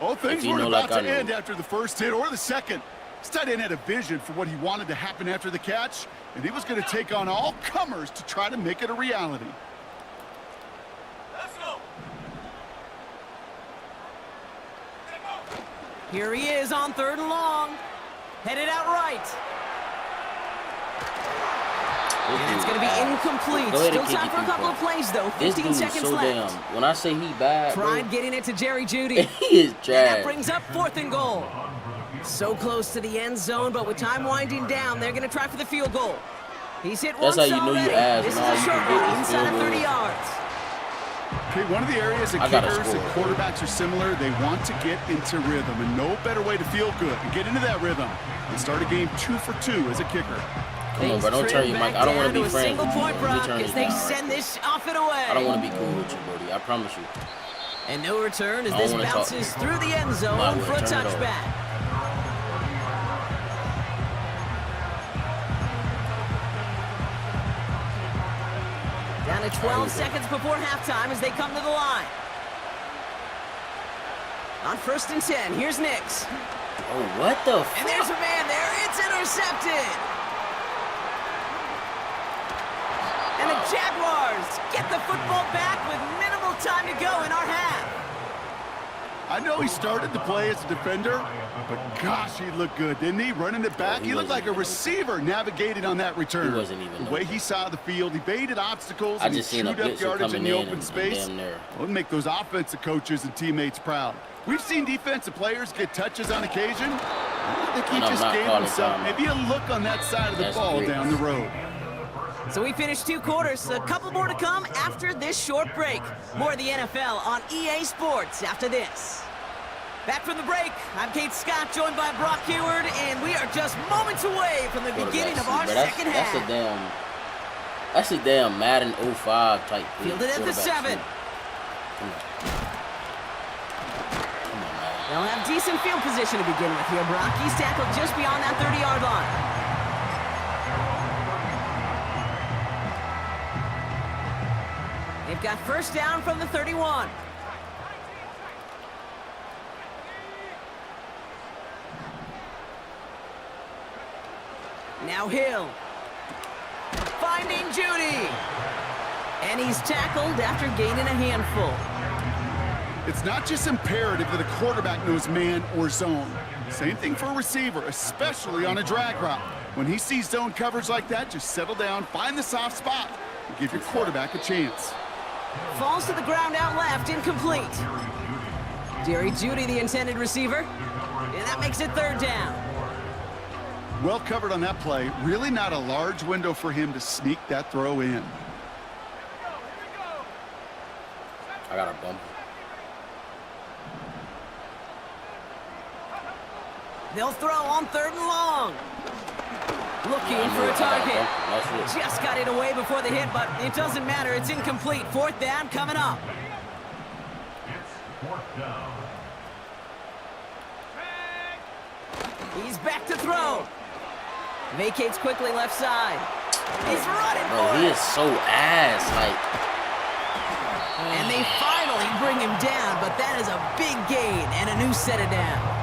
[SPEAKER 6] Oh, things
[SPEAKER 4] you
[SPEAKER 6] weren't
[SPEAKER 4] know,
[SPEAKER 6] about
[SPEAKER 4] like
[SPEAKER 6] to
[SPEAKER 4] I know.
[SPEAKER 6] end after the first hit or the second. This tight end had a vision for what he wanted to happen after the catch, and he was going to take on all comers to try to make it a reality.
[SPEAKER 5] Here he is on 3rd and long. Headed out right. And it's going to be incomplete.
[SPEAKER 4] Go ahead
[SPEAKER 5] Still
[SPEAKER 4] and kick
[SPEAKER 5] time
[SPEAKER 4] it,
[SPEAKER 5] for a couple
[SPEAKER 4] people.
[SPEAKER 5] of plays, though.
[SPEAKER 4] This
[SPEAKER 5] 15
[SPEAKER 4] dude's
[SPEAKER 5] seconds
[SPEAKER 4] so
[SPEAKER 5] left.
[SPEAKER 4] damn. When I say he bad,
[SPEAKER 5] Tried
[SPEAKER 4] bro,
[SPEAKER 5] getting it to Jerry Jeudy.
[SPEAKER 4] he is
[SPEAKER 5] And that
[SPEAKER 4] trash.
[SPEAKER 5] brings up 4th and goal. So close to the end zone, but with time winding down, they're going to try for the field goal. He's hit
[SPEAKER 4] That's
[SPEAKER 5] once
[SPEAKER 4] how you know you
[SPEAKER 5] already.
[SPEAKER 4] ass
[SPEAKER 5] This is
[SPEAKER 4] and all
[SPEAKER 5] a
[SPEAKER 4] you
[SPEAKER 5] short
[SPEAKER 4] can get
[SPEAKER 5] one
[SPEAKER 4] is
[SPEAKER 5] inside
[SPEAKER 4] field
[SPEAKER 5] of 30
[SPEAKER 4] goals.
[SPEAKER 5] yards.
[SPEAKER 6] Okay, one of the areas that
[SPEAKER 4] I gotta
[SPEAKER 6] kickers and
[SPEAKER 4] score.
[SPEAKER 6] quarterbacks are similar, they want to get into rhythm, and no better way to feel good and get into that rhythm and start a game 2 for 2 as a kicker.
[SPEAKER 4] Come on, bro. Don't turn you, Mike. I don't want to be friends with you.
[SPEAKER 5] Single point,
[SPEAKER 4] Let me
[SPEAKER 5] Brock,
[SPEAKER 4] turn
[SPEAKER 5] as
[SPEAKER 4] this
[SPEAKER 5] they
[SPEAKER 4] down right
[SPEAKER 5] send
[SPEAKER 4] quick.
[SPEAKER 5] this off and away.
[SPEAKER 4] I don't want to be cool with you, Brody. I promise you.
[SPEAKER 5] And no return as
[SPEAKER 4] I
[SPEAKER 5] this
[SPEAKER 4] don't wanna talk.
[SPEAKER 5] bounces through the end
[SPEAKER 4] Nah,
[SPEAKER 5] zone
[SPEAKER 4] we'll
[SPEAKER 5] for a
[SPEAKER 4] turn it over.
[SPEAKER 5] touchback. Down to 12 seconds before halftime as they come to the line. On 1st and 10, here's Nix.
[SPEAKER 4] Oh, what the
[SPEAKER 5] And there's a
[SPEAKER 4] fuck?
[SPEAKER 5] man there. It's intercepted. And the Jaguars get the football back with minimal time to go in our half.
[SPEAKER 6] I know he started to play as a defender, but gosh, he looked good, didn't he? Running it back,
[SPEAKER 4] he
[SPEAKER 6] he looked
[SPEAKER 4] wasn't
[SPEAKER 6] like a
[SPEAKER 4] even
[SPEAKER 6] receiver navigating on that return.
[SPEAKER 4] He wasn't even
[SPEAKER 6] The way
[SPEAKER 4] open.
[SPEAKER 6] he saw the field, he baited obstacles,
[SPEAKER 4] I
[SPEAKER 6] and he
[SPEAKER 4] just seen a
[SPEAKER 6] chewed up
[SPEAKER 4] blitzer
[SPEAKER 6] yardage in
[SPEAKER 4] coming
[SPEAKER 6] the
[SPEAKER 4] in
[SPEAKER 6] open
[SPEAKER 4] and
[SPEAKER 6] space.
[SPEAKER 4] damn near.
[SPEAKER 6] Would make those offensive coaches and teammates proud. We've seen defensive players get touches on occasion. I think he
[SPEAKER 4] And I'm
[SPEAKER 6] just
[SPEAKER 4] not
[SPEAKER 6] gave
[SPEAKER 4] calling
[SPEAKER 6] himself
[SPEAKER 4] timeout.
[SPEAKER 6] maybe a look on that side of the
[SPEAKER 4] That's
[SPEAKER 6] ball
[SPEAKER 4] great.
[SPEAKER 6] down the road.
[SPEAKER 5] So we finished 2 quarters. A couple more to come after this short break. More of the NFL on EA Sports after this. Back from the break, I'm Kate Scott, joined by Brock Heward, and we are just moments away from the beginning of our
[SPEAKER 4] Bro,
[SPEAKER 5] second
[SPEAKER 4] that's
[SPEAKER 5] half.
[SPEAKER 4] a damn Madden 05 type play.
[SPEAKER 5] Fielded at the
[SPEAKER 4] Quarterback
[SPEAKER 5] 7.
[SPEAKER 4] sneak. Come on. Come on, man.
[SPEAKER 5] They'll have decent field position to begin with here, Brock. He's tackled just beyond that 30-yard line. They've got 1st down from the 31. Now Hill. Finding Jeudy. And he's tackled after gaining a handful.
[SPEAKER 6] It's not just imperative that a quarterback knows man or zone. Same thing for a receiver, especially on a drag route. When he sees zone coverage like that, just settle down, find the soft spot, and give your quarterback a chance.
[SPEAKER 5] Falls to the ground out left, incomplete. Jerry Jeudy, the intended receiver. And that makes it 3rd down.
[SPEAKER 6] Well covered on that play. Really not a large window for him to sneak that throw in.
[SPEAKER 4] I got a bump.
[SPEAKER 5] They'll throw on 3rd and long. Looking for a target. Just got it away before the hit, but it doesn't matter. It's incomplete. 4th down coming up.
[SPEAKER 3] It's 4th down.
[SPEAKER 5] He's back to throw. Vacates quickly left side. He's running
[SPEAKER 4] Bro,
[SPEAKER 5] for
[SPEAKER 4] he
[SPEAKER 5] it.
[SPEAKER 4] is so ass. Like,
[SPEAKER 5] And they finally bring him down, but that is a big gain and a new set of downs.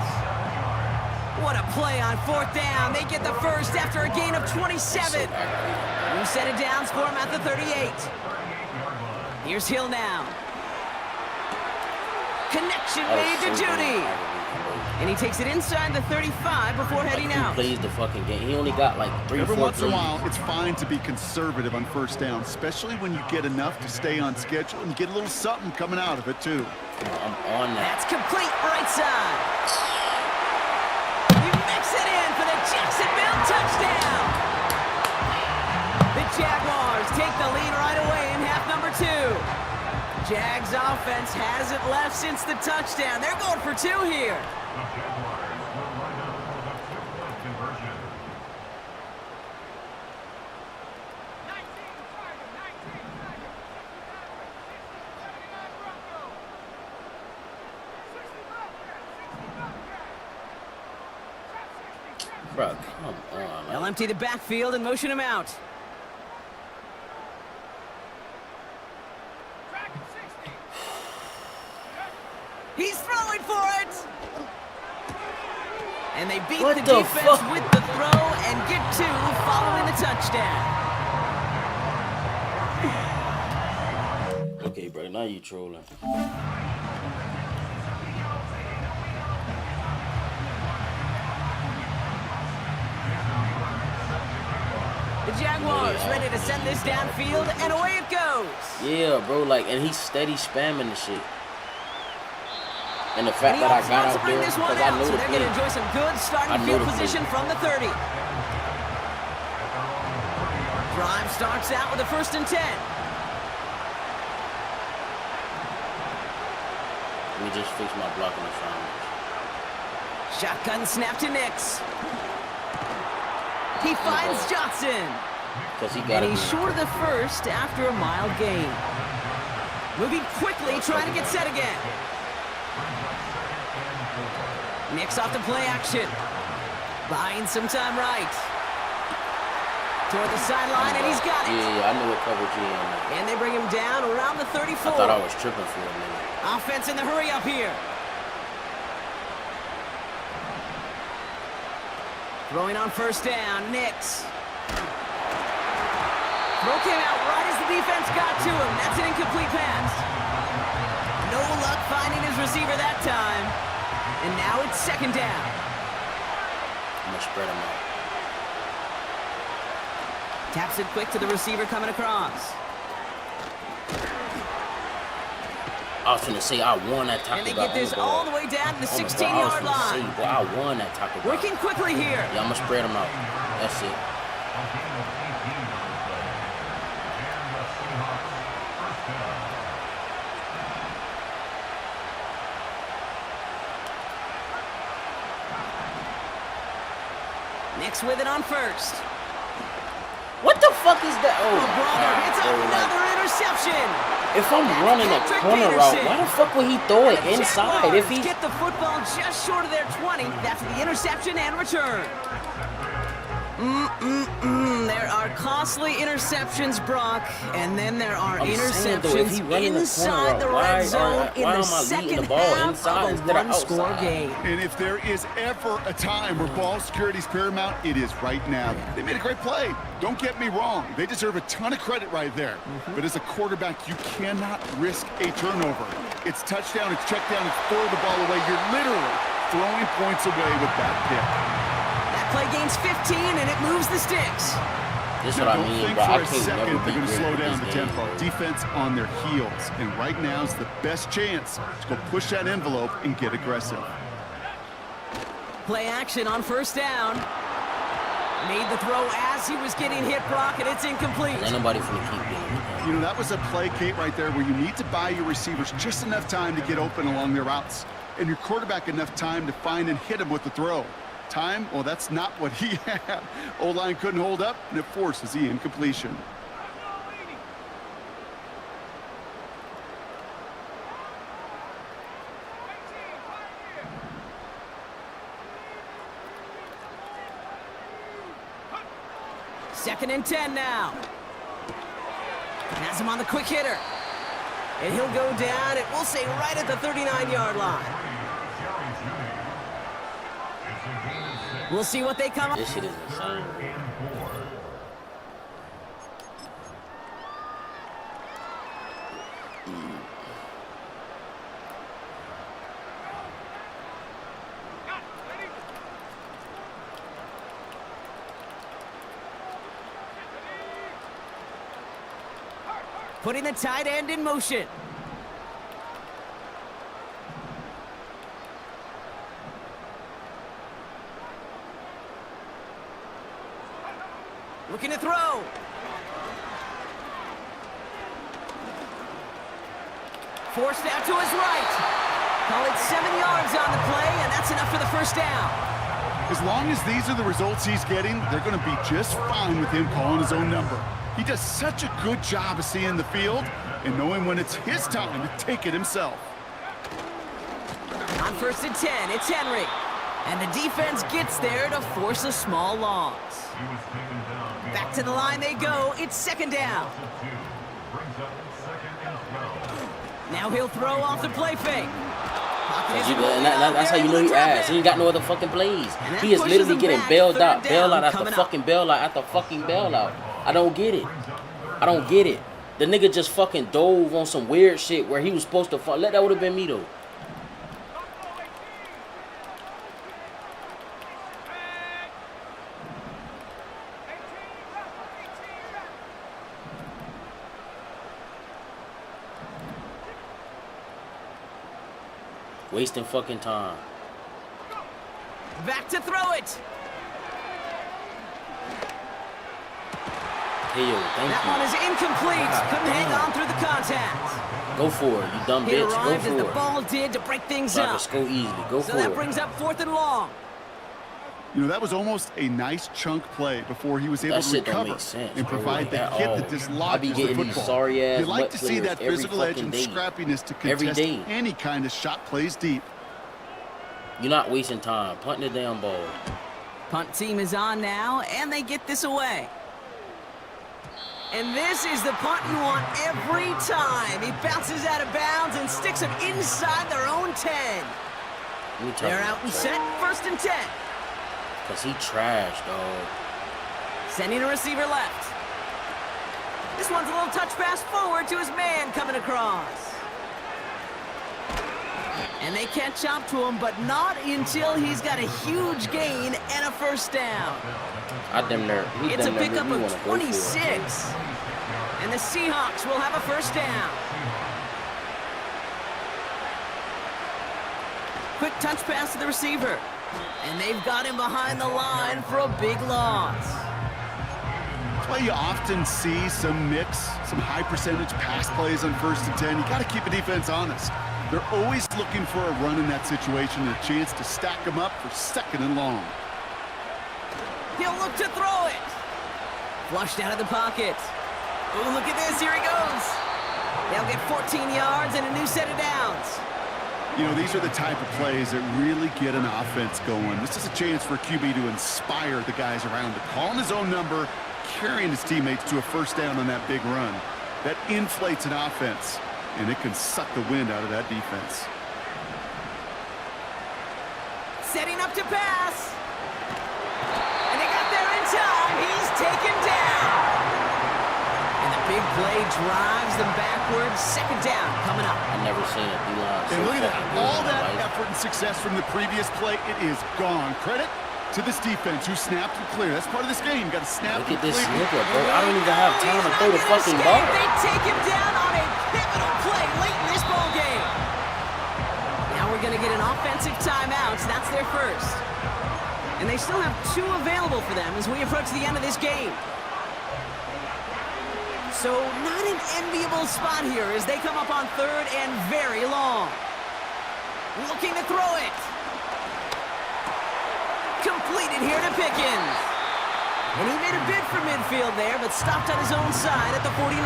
[SPEAKER 5] What a play on 4th down. They get the first after a gain of 27. New set of downs for him at the 38. Here's Hill now. Connection made to Jeudy. And he takes it inside the 35 before heading
[SPEAKER 4] he
[SPEAKER 5] out.
[SPEAKER 4] plays the fucking game. He only got like 3
[SPEAKER 6] Every
[SPEAKER 4] 4
[SPEAKER 6] once in a
[SPEAKER 4] plays.
[SPEAKER 6] while, it's fine to be conservative on 1st down, especially when you get enough to stay on schedule and you get a little something coming out of it, too.
[SPEAKER 4] I'm on that.
[SPEAKER 5] That's complete right side. He makes it in for the Jacksonville touchdown. The Jaguars take the lead right away in half number 2. Jags offense hasn't left since the touchdown. They're going for 2 here.
[SPEAKER 3] The Jaguars will line up for the 2-point conversion.
[SPEAKER 4] Bro, come on.
[SPEAKER 5] They'll empty the backfield and motion him out. He's throwing for it! And they beat the defense with the throw and get 2 following the touchdown.
[SPEAKER 4] Okay, bro, now you trolling.
[SPEAKER 5] The Jaguars ready to send this downfield, and away it goes.
[SPEAKER 4] Yeah, bro, like, and he's steady spamming the shit. And the fact that I got out there, because I know the
[SPEAKER 5] they're
[SPEAKER 4] play.
[SPEAKER 5] going to enjoy some good starting field position from the 30. Drive starts out with a 1st and 10.
[SPEAKER 4] Let me just fix my blocking assignments.
[SPEAKER 5] Shotgun snap to Nix. He finds Johnson.
[SPEAKER 4] And
[SPEAKER 5] he's short of the 1st after a mild gain. Moving quickly, trying to get set again. Nix off the play action. Buying some time right. Toward the sideline, and he's got it.
[SPEAKER 4] Yeah, I know what coverage he in.
[SPEAKER 5] And they bring him down around the 34.
[SPEAKER 4] I thought I was tripping for a minute.
[SPEAKER 5] Offense in the hurry up here. Throwing on 1st down, Nix. Throw came out right as the defense got to him. That's an incomplete pass. No luck finding his receiver that time. And now it's 2nd down.
[SPEAKER 4] I'm going to spread him out.
[SPEAKER 5] Taps it quick to the receiver coming across.
[SPEAKER 4] I was going to say I won that tackle.
[SPEAKER 5] And they get this all the way down to the 16-yard line.
[SPEAKER 4] Boy, I won that tackle.
[SPEAKER 5] Working quickly here.
[SPEAKER 4] Yeah, I'm going to spread him out. That's it.
[SPEAKER 5] Nix with it on 1st.
[SPEAKER 4] What the fuck is that? Oh,
[SPEAKER 5] brother, it's another interception.
[SPEAKER 4] If I'm running a corner route, why the fuck would he throw it inside? If he
[SPEAKER 5] get the football just short of their 20, that's the interception and return. There are costly interceptions, Brock, and then there are interceptions inside the red zone in the second half of a one-score game.
[SPEAKER 6] And if there is ever a time where ball security is paramount, it is right now. They made a great play. Don't get me wrong. They deserve a ton of credit right there. But as a quarterback, you cannot risk a turnover. It's touchdown, it's check down, it's throw the ball away. You're literally throwing points away with that pick.
[SPEAKER 5] Play gains 15 and it moves the sticks.
[SPEAKER 4] This is what I mean, bro. I can't never
[SPEAKER 6] they're going to slow down the
[SPEAKER 4] game.
[SPEAKER 6] tempo. Defense on their heels. And right now is the best chance to go push that envelope and get aggressive.
[SPEAKER 5] Play action on 1st down. Made the throw as he was getting hit, Brock, and it's incomplete.
[SPEAKER 4] Ain't nobody finna keep getting it.
[SPEAKER 6] You know, that was a play, Kate, right there where you need to buy your receivers just enough time to get open along their routes. And your quarterback enough time to find and hit him with the throw. Time? Well, that's not what he had. O-line couldn't hold up, and it forces the incompletion.
[SPEAKER 5] Second and 10 now. Has him on the quick hitter. And he'll go down, it will say right at the 39-yard line. We'll see what they come up.
[SPEAKER 4] This shit is insane.
[SPEAKER 5] Putting the tight end in motion. Looking to throw. Forced out to his right. Call it 7 yards on the play, and that's enough for the 1st down.
[SPEAKER 6] As long as these are the results he's getting, they're going to be just fine with him calling his own number. He does such a good job of seeing the field and knowing when it's his time to take it himself.
[SPEAKER 5] On 1st and 10, it's Henry. And the defense gets there to force a small loss.
[SPEAKER 3] He was taken down.
[SPEAKER 5] Back to the line they go. It's second down.
[SPEAKER 3] Brings up second and 12.
[SPEAKER 5] Now he'll throw off the play fake.
[SPEAKER 4] That's how you know he ass. He ain't got no other fucking plays. He is literally getting bailed out. Bailout after fucking bailout after fucking bailout. I don't get it. I don't get it. The nigga just fucking dove on some weird shit where he was supposed to that would have been me though. Wasting fucking time.
[SPEAKER 5] Back to throw it.
[SPEAKER 4] Hey, yo, thank
[SPEAKER 5] That
[SPEAKER 4] you.
[SPEAKER 5] one is incomplete. Couldn't hang on through the contact.
[SPEAKER 4] Go for it, you dumb
[SPEAKER 5] It
[SPEAKER 4] bitch. Go
[SPEAKER 5] arrived as
[SPEAKER 4] for
[SPEAKER 5] the
[SPEAKER 4] it.
[SPEAKER 5] ball did to break things
[SPEAKER 4] So I
[SPEAKER 5] up.
[SPEAKER 4] can score easily. Go
[SPEAKER 5] So
[SPEAKER 4] for
[SPEAKER 5] that
[SPEAKER 4] it.
[SPEAKER 5] brings up 4th and long.
[SPEAKER 6] You know, that was almost a nice chunk play before he was able
[SPEAKER 4] That
[SPEAKER 6] to
[SPEAKER 4] shit don't
[SPEAKER 6] recover
[SPEAKER 4] make sense,
[SPEAKER 6] and
[SPEAKER 4] bro,
[SPEAKER 6] provide
[SPEAKER 4] like
[SPEAKER 6] the
[SPEAKER 4] at
[SPEAKER 6] hit
[SPEAKER 4] all.
[SPEAKER 6] that
[SPEAKER 4] I be
[SPEAKER 6] dislodges the
[SPEAKER 4] getting these
[SPEAKER 6] football.
[SPEAKER 4] sorry-ass
[SPEAKER 6] You like
[SPEAKER 4] butt
[SPEAKER 6] to see that
[SPEAKER 4] players every
[SPEAKER 6] physical edge
[SPEAKER 4] fucking
[SPEAKER 6] and
[SPEAKER 4] day.
[SPEAKER 6] scrappiness to
[SPEAKER 4] Every
[SPEAKER 6] contest
[SPEAKER 4] day.
[SPEAKER 6] any kind of shot plays deep.
[SPEAKER 4] You're not wasting time. Punting the damn ball.
[SPEAKER 5] Punt team is on now, and they get this away. And this is the punt you want every time. He bounces out of bounds and sticks them inside their own 10.
[SPEAKER 4] Let me tell
[SPEAKER 5] They're
[SPEAKER 4] you,
[SPEAKER 5] out and
[SPEAKER 4] bro.
[SPEAKER 5] set, 1st and 10.
[SPEAKER 4] Cause he trash, dog.
[SPEAKER 5] Sending a receiver left. This one's a little touch pass forward to his man coming across. And they catch up to him, but not until he's got a huge gain and a 1st down. It's a pickup of 26. And the Seahawks will have a 1st down. Quick touch pass to the receiver. And they've got him behind the line for a big loss.
[SPEAKER 6] That's why you often see some mix, some high percentage pass plays on 1st and 10. You got to keep the defense honest. They're always looking for a run in that situation and a chance to stack them up for 2nd and long.
[SPEAKER 5] He'll look to throw it. Flushed out of the pocket. Oh, look at this. Here he goes. They'll get 14 yards and a new set of downs.
[SPEAKER 6] You know, these are the type of plays that really get an offense going. This is a chance for QB to inspire the guys around him. Calling his own number, carrying his teammates to a 1st down on that big run. That inflates an offense, and it can suck the wind out of that defense.
[SPEAKER 5] Setting up to pass. And they got there in time. He's taken down. And the big play drives them backwards. 2nd down coming up.
[SPEAKER 4] I never seen a D-line.
[SPEAKER 6] And look at that.
[SPEAKER 4] good
[SPEAKER 6] All
[SPEAKER 4] in my
[SPEAKER 6] that
[SPEAKER 4] life.
[SPEAKER 6] effort and success from the previous play, it is gone. Credit to this defense who snapped and clear. That's part of this game. You got to snap
[SPEAKER 4] Look
[SPEAKER 6] and
[SPEAKER 4] at this
[SPEAKER 6] clear.
[SPEAKER 4] nigga, bro. I don't even have time to throw the
[SPEAKER 5] He's not
[SPEAKER 4] fucking
[SPEAKER 5] gonna
[SPEAKER 4] ball.
[SPEAKER 5] escape. They take him down on a pivotal play late in this ball game. Now we're going to get an offensive timeout. That's their 1st. And they still have 2 available for them as we approach the end of this game. So not an enviable spot here as they come up on 3rd and very long. Looking to throw it. Completed here to Pickens. And he made a bid for midfield there, but stopped on his own side at the 49.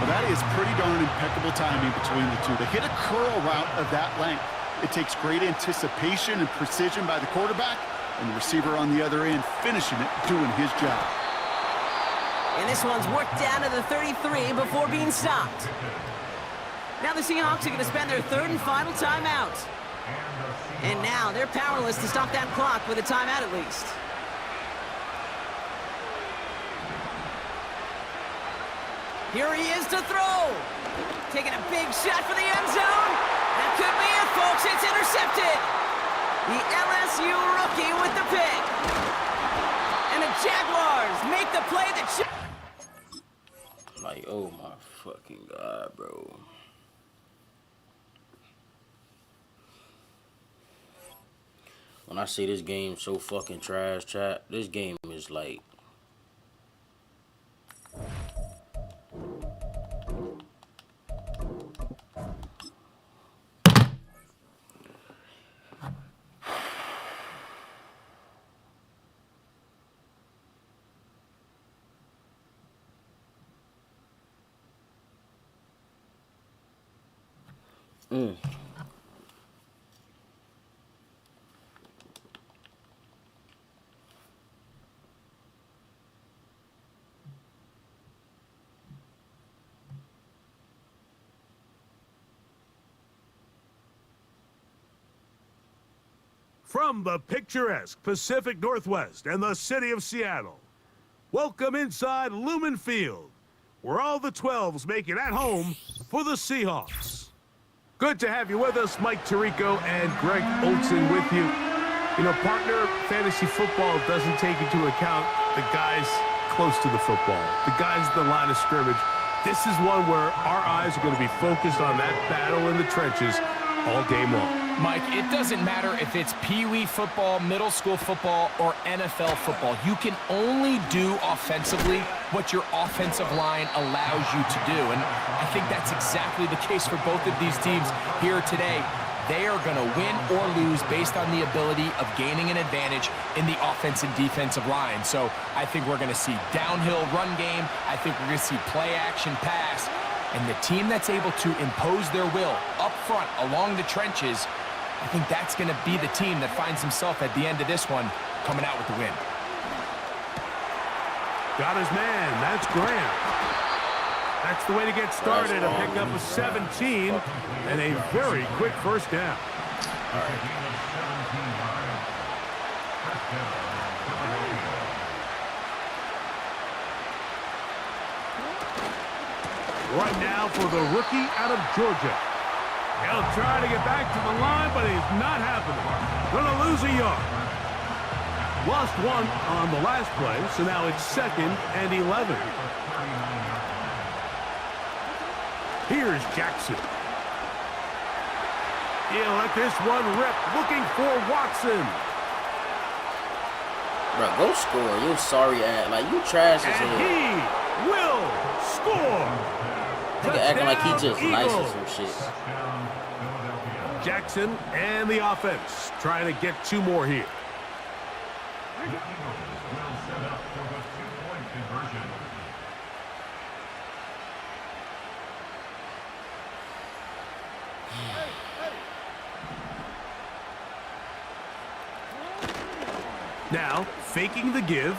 [SPEAKER 6] Well, that is pretty darn impeccable timing between the two. They hit a curl route of that length. It takes great anticipation and precision by the quarterback, and the receiver on the other end finishing it, doing his job.
[SPEAKER 5] And this one's worked down to the 33 before being stopped. Now the Seahawks are going to spend their 3rd and final timeout. And now they're powerless to stop that clock with a timeout at least. Here he is to throw. Taking a big shot for the end zone. That could be it, folks. It's intercepted. The LSU rookie with the pick. And the Jaguars make the play that should...
[SPEAKER 4] Like, oh my fucking God, bro. When I say this game so fucking trash, chat, this game is like...
[SPEAKER 1] From the picturesque Pacific Northwest and the city of Seattle, welcome inside Lumen Field, where all the 12s make it at home for the Seahawks. Good to have you with us, Mike Tirico and Greg Olson with you. You know, partner, fantasy football doesn't take into account the guys close to the football, the guys at the line of scrimmage. This is one where our eyes are going to be focused on that battle in the trenches all game long.
[SPEAKER 2] Mike, it doesn't matter if it's Pee-wee football, middle school football, or NFL football. You can only do offensively what your offensive line allows you to do. And I think that's exactly the case for both of these teams here today. They are going to win or lose based on the ability of gaining an advantage in the offense and defensive line. So I think we're going to see downhill run game. I think we're going to see play action pass. And the team that's able to impose their will up front along the trenches, I think that's going to be the team that finds himself at the end of this one coming out with the win.
[SPEAKER 1] Got his man. That's Grant. That's the way to get started. A pickup of 17 and a very quick first down. Right now for the rookie out of Georgia. He'll try to get back to the line, but it's not happening. Gonna lose a yard. Lost one on the last play, so now it's 2nd and 11. Here's Jackson. He'll let this one rip, looking for Watson.
[SPEAKER 4] Bro, go score. You sorry ass. Like, you trash as hell.
[SPEAKER 1] And he will score.
[SPEAKER 4] Nigga acting like he just
[SPEAKER 1] Touchdown,
[SPEAKER 4] nice or
[SPEAKER 1] Eagles.
[SPEAKER 4] some shit.
[SPEAKER 1] Jackson and the offense trying to get 2 more here. Now, faking the give.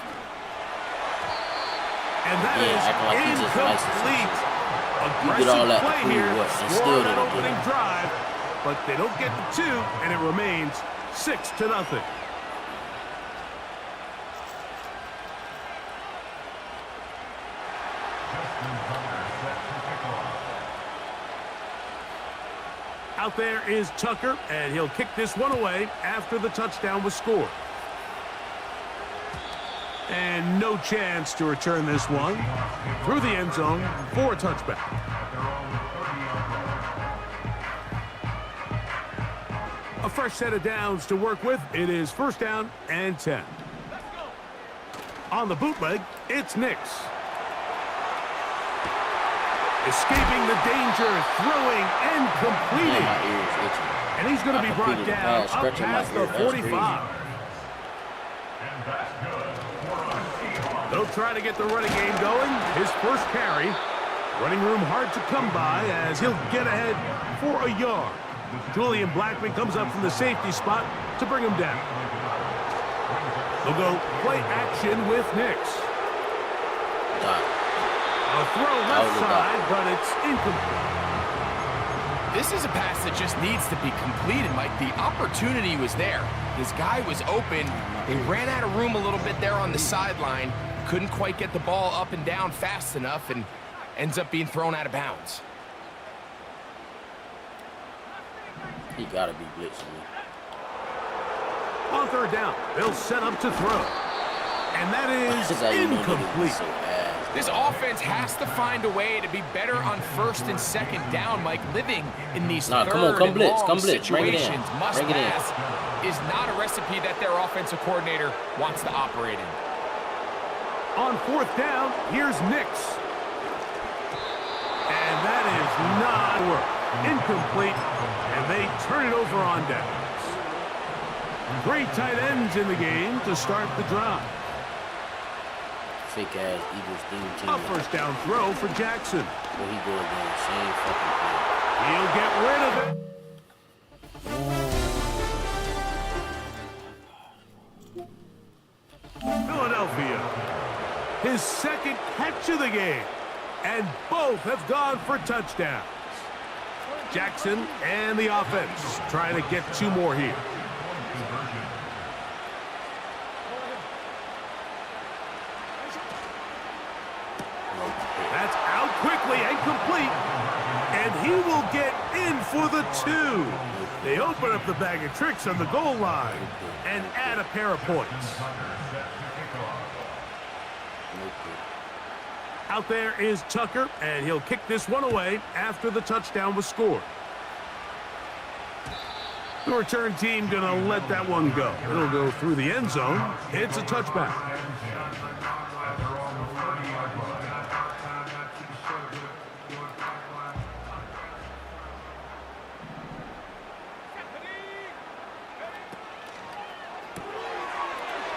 [SPEAKER 1] And that is incomplete. Aggressive play here. Score that opening drive, but they don't get the 2, and it remains 6-0. Out there is Tucker, and he'll kick this one away after the touchdown was scored. And no chance to return this one through the end zone for a touchback. A fresh set of downs to work with. It is 1st down and 10. On the bootleg, it's Nix. Escaping the danger, throwing and completing. And he's going to be brought down up past the 45. They'll try to get the running game going. His first carry. Running room hard to come by as he'll get ahead for a yard. Julian Blackman comes up from the safety spot to bring him down. They'll go play action with Nix. A throw left side, but it's incomplete.
[SPEAKER 2] This is a pass that just needs to be completed, Mike. The opportunity was there. His guy was open. They ran out of room a little bit there on the sideline. Couldn't quite get the ball up and down fast enough and ends up being thrown out of bounds.
[SPEAKER 4] He got to be blitzing me.
[SPEAKER 1] On 3rd down, they'll set up to throw. And that is incomplete.
[SPEAKER 2] This offense has to find a way to be better on 1st and 2nd down, Mike. Living in these third and long situations, must pass, is not a recipe that their offensive coordinator wants to operate in.
[SPEAKER 1] On 4th down, here's Nix. And that is not work. Incomplete, and they turn it over on downs. 3 tight ends in the game to start the drive.
[SPEAKER 4] Fake-ass Eagles team.
[SPEAKER 1] A 1st down throw for Jackson.
[SPEAKER 4] Where he go again? Same fucking play.
[SPEAKER 1] He'll get rid of it. Philadelphia. His 2nd catch of the game. And both have gone for touchdowns. Jackson and the offense trying to get 2 more here. quickly and complete. And he will get in for the 2. They open up the bag of tricks on the goal line and add a pair of points. Out there is Tucker, and he'll kick this one away after the touchdown was scored. The return team gonna let that one go. It'll go through the end zone. It's a touchback.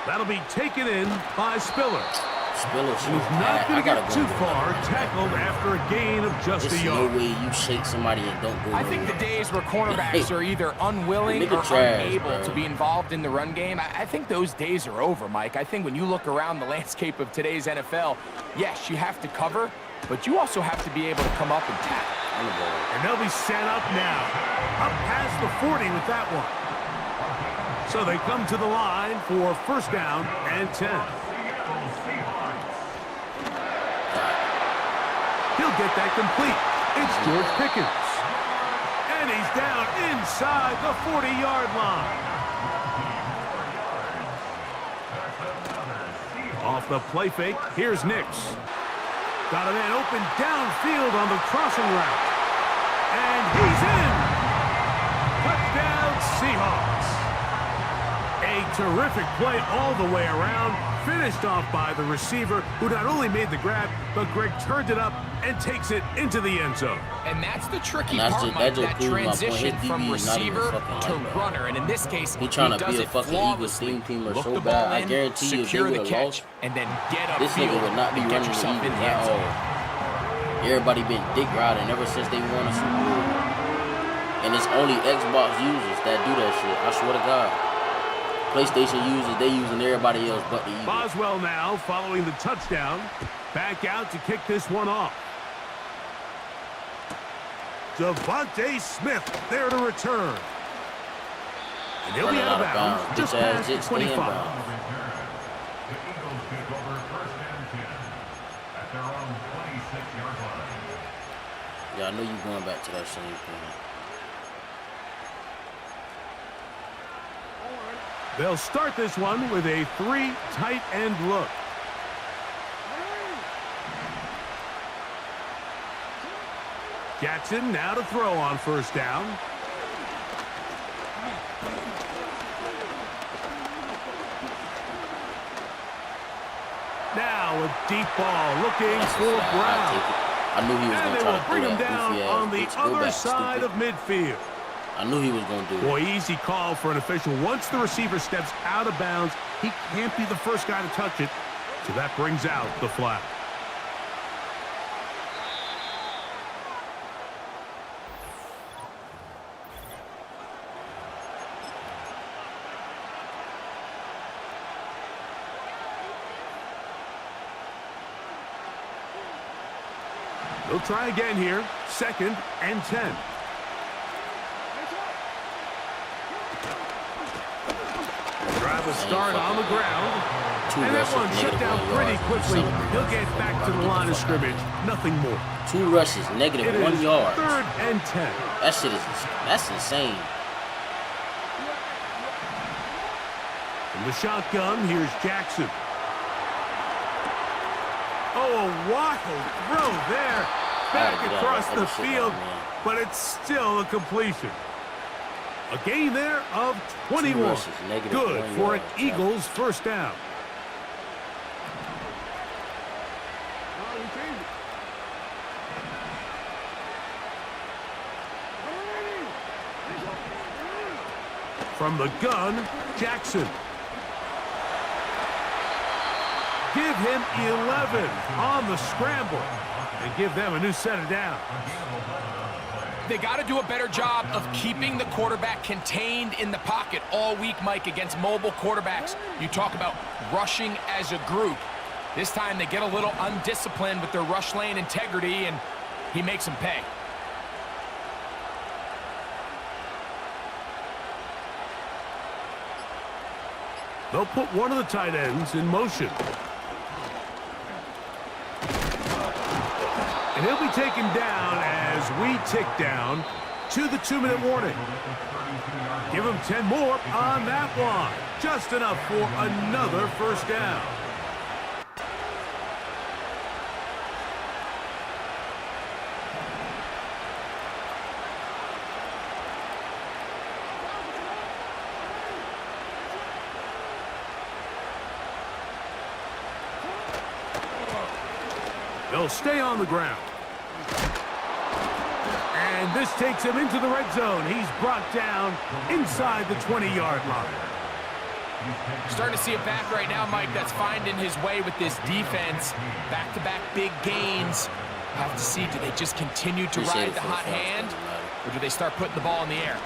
[SPEAKER 1] That'll be taken in by Spiller. He's not going to get too far, tackled after a gain of just a yard.
[SPEAKER 4] No way you shake somebody and don't go.
[SPEAKER 2] I think the days where cornerbacks are either unwilling or unable to be involved in the run game, I think those days are over, Mike. I think when you look around the landscape of today's NFL, yes, you have to cover, but you also have to be able to come up and tackle.
[SPEAKER 1] And they'll be set up now. Up past the 40 with that one. So they come to the line for first down and 10. He'll get that complete. It's George Pickens. And he's down inside the 40-yard line. Off the play fake, here's Nix. Got a man open downfield on the crossing route. And he's in. Touchdown Seahawks. A terrific play all the way around. Finished off by the receiver, who not only made the grab, but Greg turned it up and takes it into the end zone.
[SPEAKER 2] And that's the tricky part, Mike, that transition from receiver to runner. And in this case, he does it flawlessly. Look the ball in, secure the catch, and then get upfield.
[SPEAKER 4] This nigga would not be running
[SPEAKER 2] yourself in the
[SPEAKER 4] at
[SPEAKER 2] end zone.
[SPEAKER 4] all. Everybody been dick riding ever since they won a Super Bowl. And it's only Xbox users that do that shit. I swear to God. PlayStation users, they using everybody else but the Eagles.
[SPEAKER 1] Boswell now following the touchdown. Back out to kick this one off. Devontae Smith there to return. And he'll be out of bounds just past the 25.
[SPEAKER 3] The Eagles kick over first and 10 at their own 26-yard line.
[SPEAKER 4] Yeah, I know you're going back to that same thing.
[SPEAKER 1] They'll start this one with a 3 tight end look. Jackson now to throw on first down. Now a deep ball looking for Brown.
[SPEAKER 4] I knew he was going to try to
[SPEAKER 1] bring him down on the other side of midfield.
[SPEAKER 4] I knew he was going to do it.
[SPEAKER 1] Boy, easy call for an official. Once the receiver steps out of bounds, he can't be the first guy to touch it. So that brings out the flag. They'll try again here. 2nd and 10. Drive a start on the ground. And that one shut down pretty quickly. He'll get back to the line of scrimmage. Nothing more.
[SPEAKER 4] 2 rushes, negative 1 yard.
[SPEAKER 1] 3rd and 10.
[SPEAKER 4] That shit is, that's insane.
[SPEAKER 1] From the shotgun, here's Jackson. Oh, a wild throw there. Back across the field, but it's still a completion. A gain there of 21. Good for an Eagles first down. From the gun, Jackson. Give him 11 on the scramble and give them a new set of downs.
[SPEAKER 2] They got to do a better job of keeping the quarterback contained in the pocket all week, Mike, against mobile quarterbacks. You talk about rushing as a group. This time they get a little undisciplined with their rush lane integrity, and he makes them pay.
[SPEAKER 1] They'll put one of the tight ends in motion. And he'll be taken down as we tick down to the 2-minute warning. Give him 10 more on that one. Just enough for another first down. They'll stay on the ground. And this takes him into the red zone. He's brought down inside the 20-yard line.
[SPEAKER 2] Starting to see a back right now, Mike, that's finding his way with this defense. Back-to-back big gains. Have to see, do they just continue to ride the hot hand, or do they start putting the ball in the air?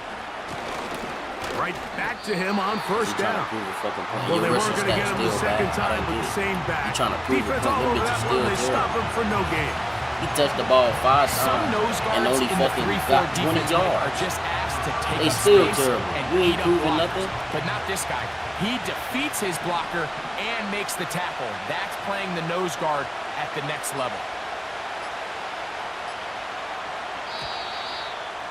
[SPEAKER 1] Right back to him on first down. Well, they weren't going to get him the second time with the same back. Defense all over that one. They stop him for no gain.
[SPEAKER 4] He touched the ball 5
[SPEAKER 2] Some
[SPEAKER 4] times
[SPEAKER 2] nose
[SPEAKER 4] and
[SPEAKER 2] guards
[SPEAKER 4] only
[SPEAKER 2] in the
[SPEAKER 4] fucking
[SPEAKER 2] 3-4
[SPEAKER 4] got 20
[SPEAKER 2] defense are
[SPEAKER 4] yards.
[SPEAKER 2] just asked to take
[SPEAKER 4] They
[SPEAKER 2] up
[SPEAKER 4] still
[SPEAKER 2] space
[SPEAKER 4] terrible.
[SPEAKER 2] and
[SPEAKER 4] You ain't
[SPEAKER 2] eat up
[SPEAKER 4] proving
[SPEAKER 2] block.
[SPEAKER 4] nothing.
[SPEAKER 2] But not this guy. He defeats his blocker and makes the tackle. That's playing the nose guard at the next level.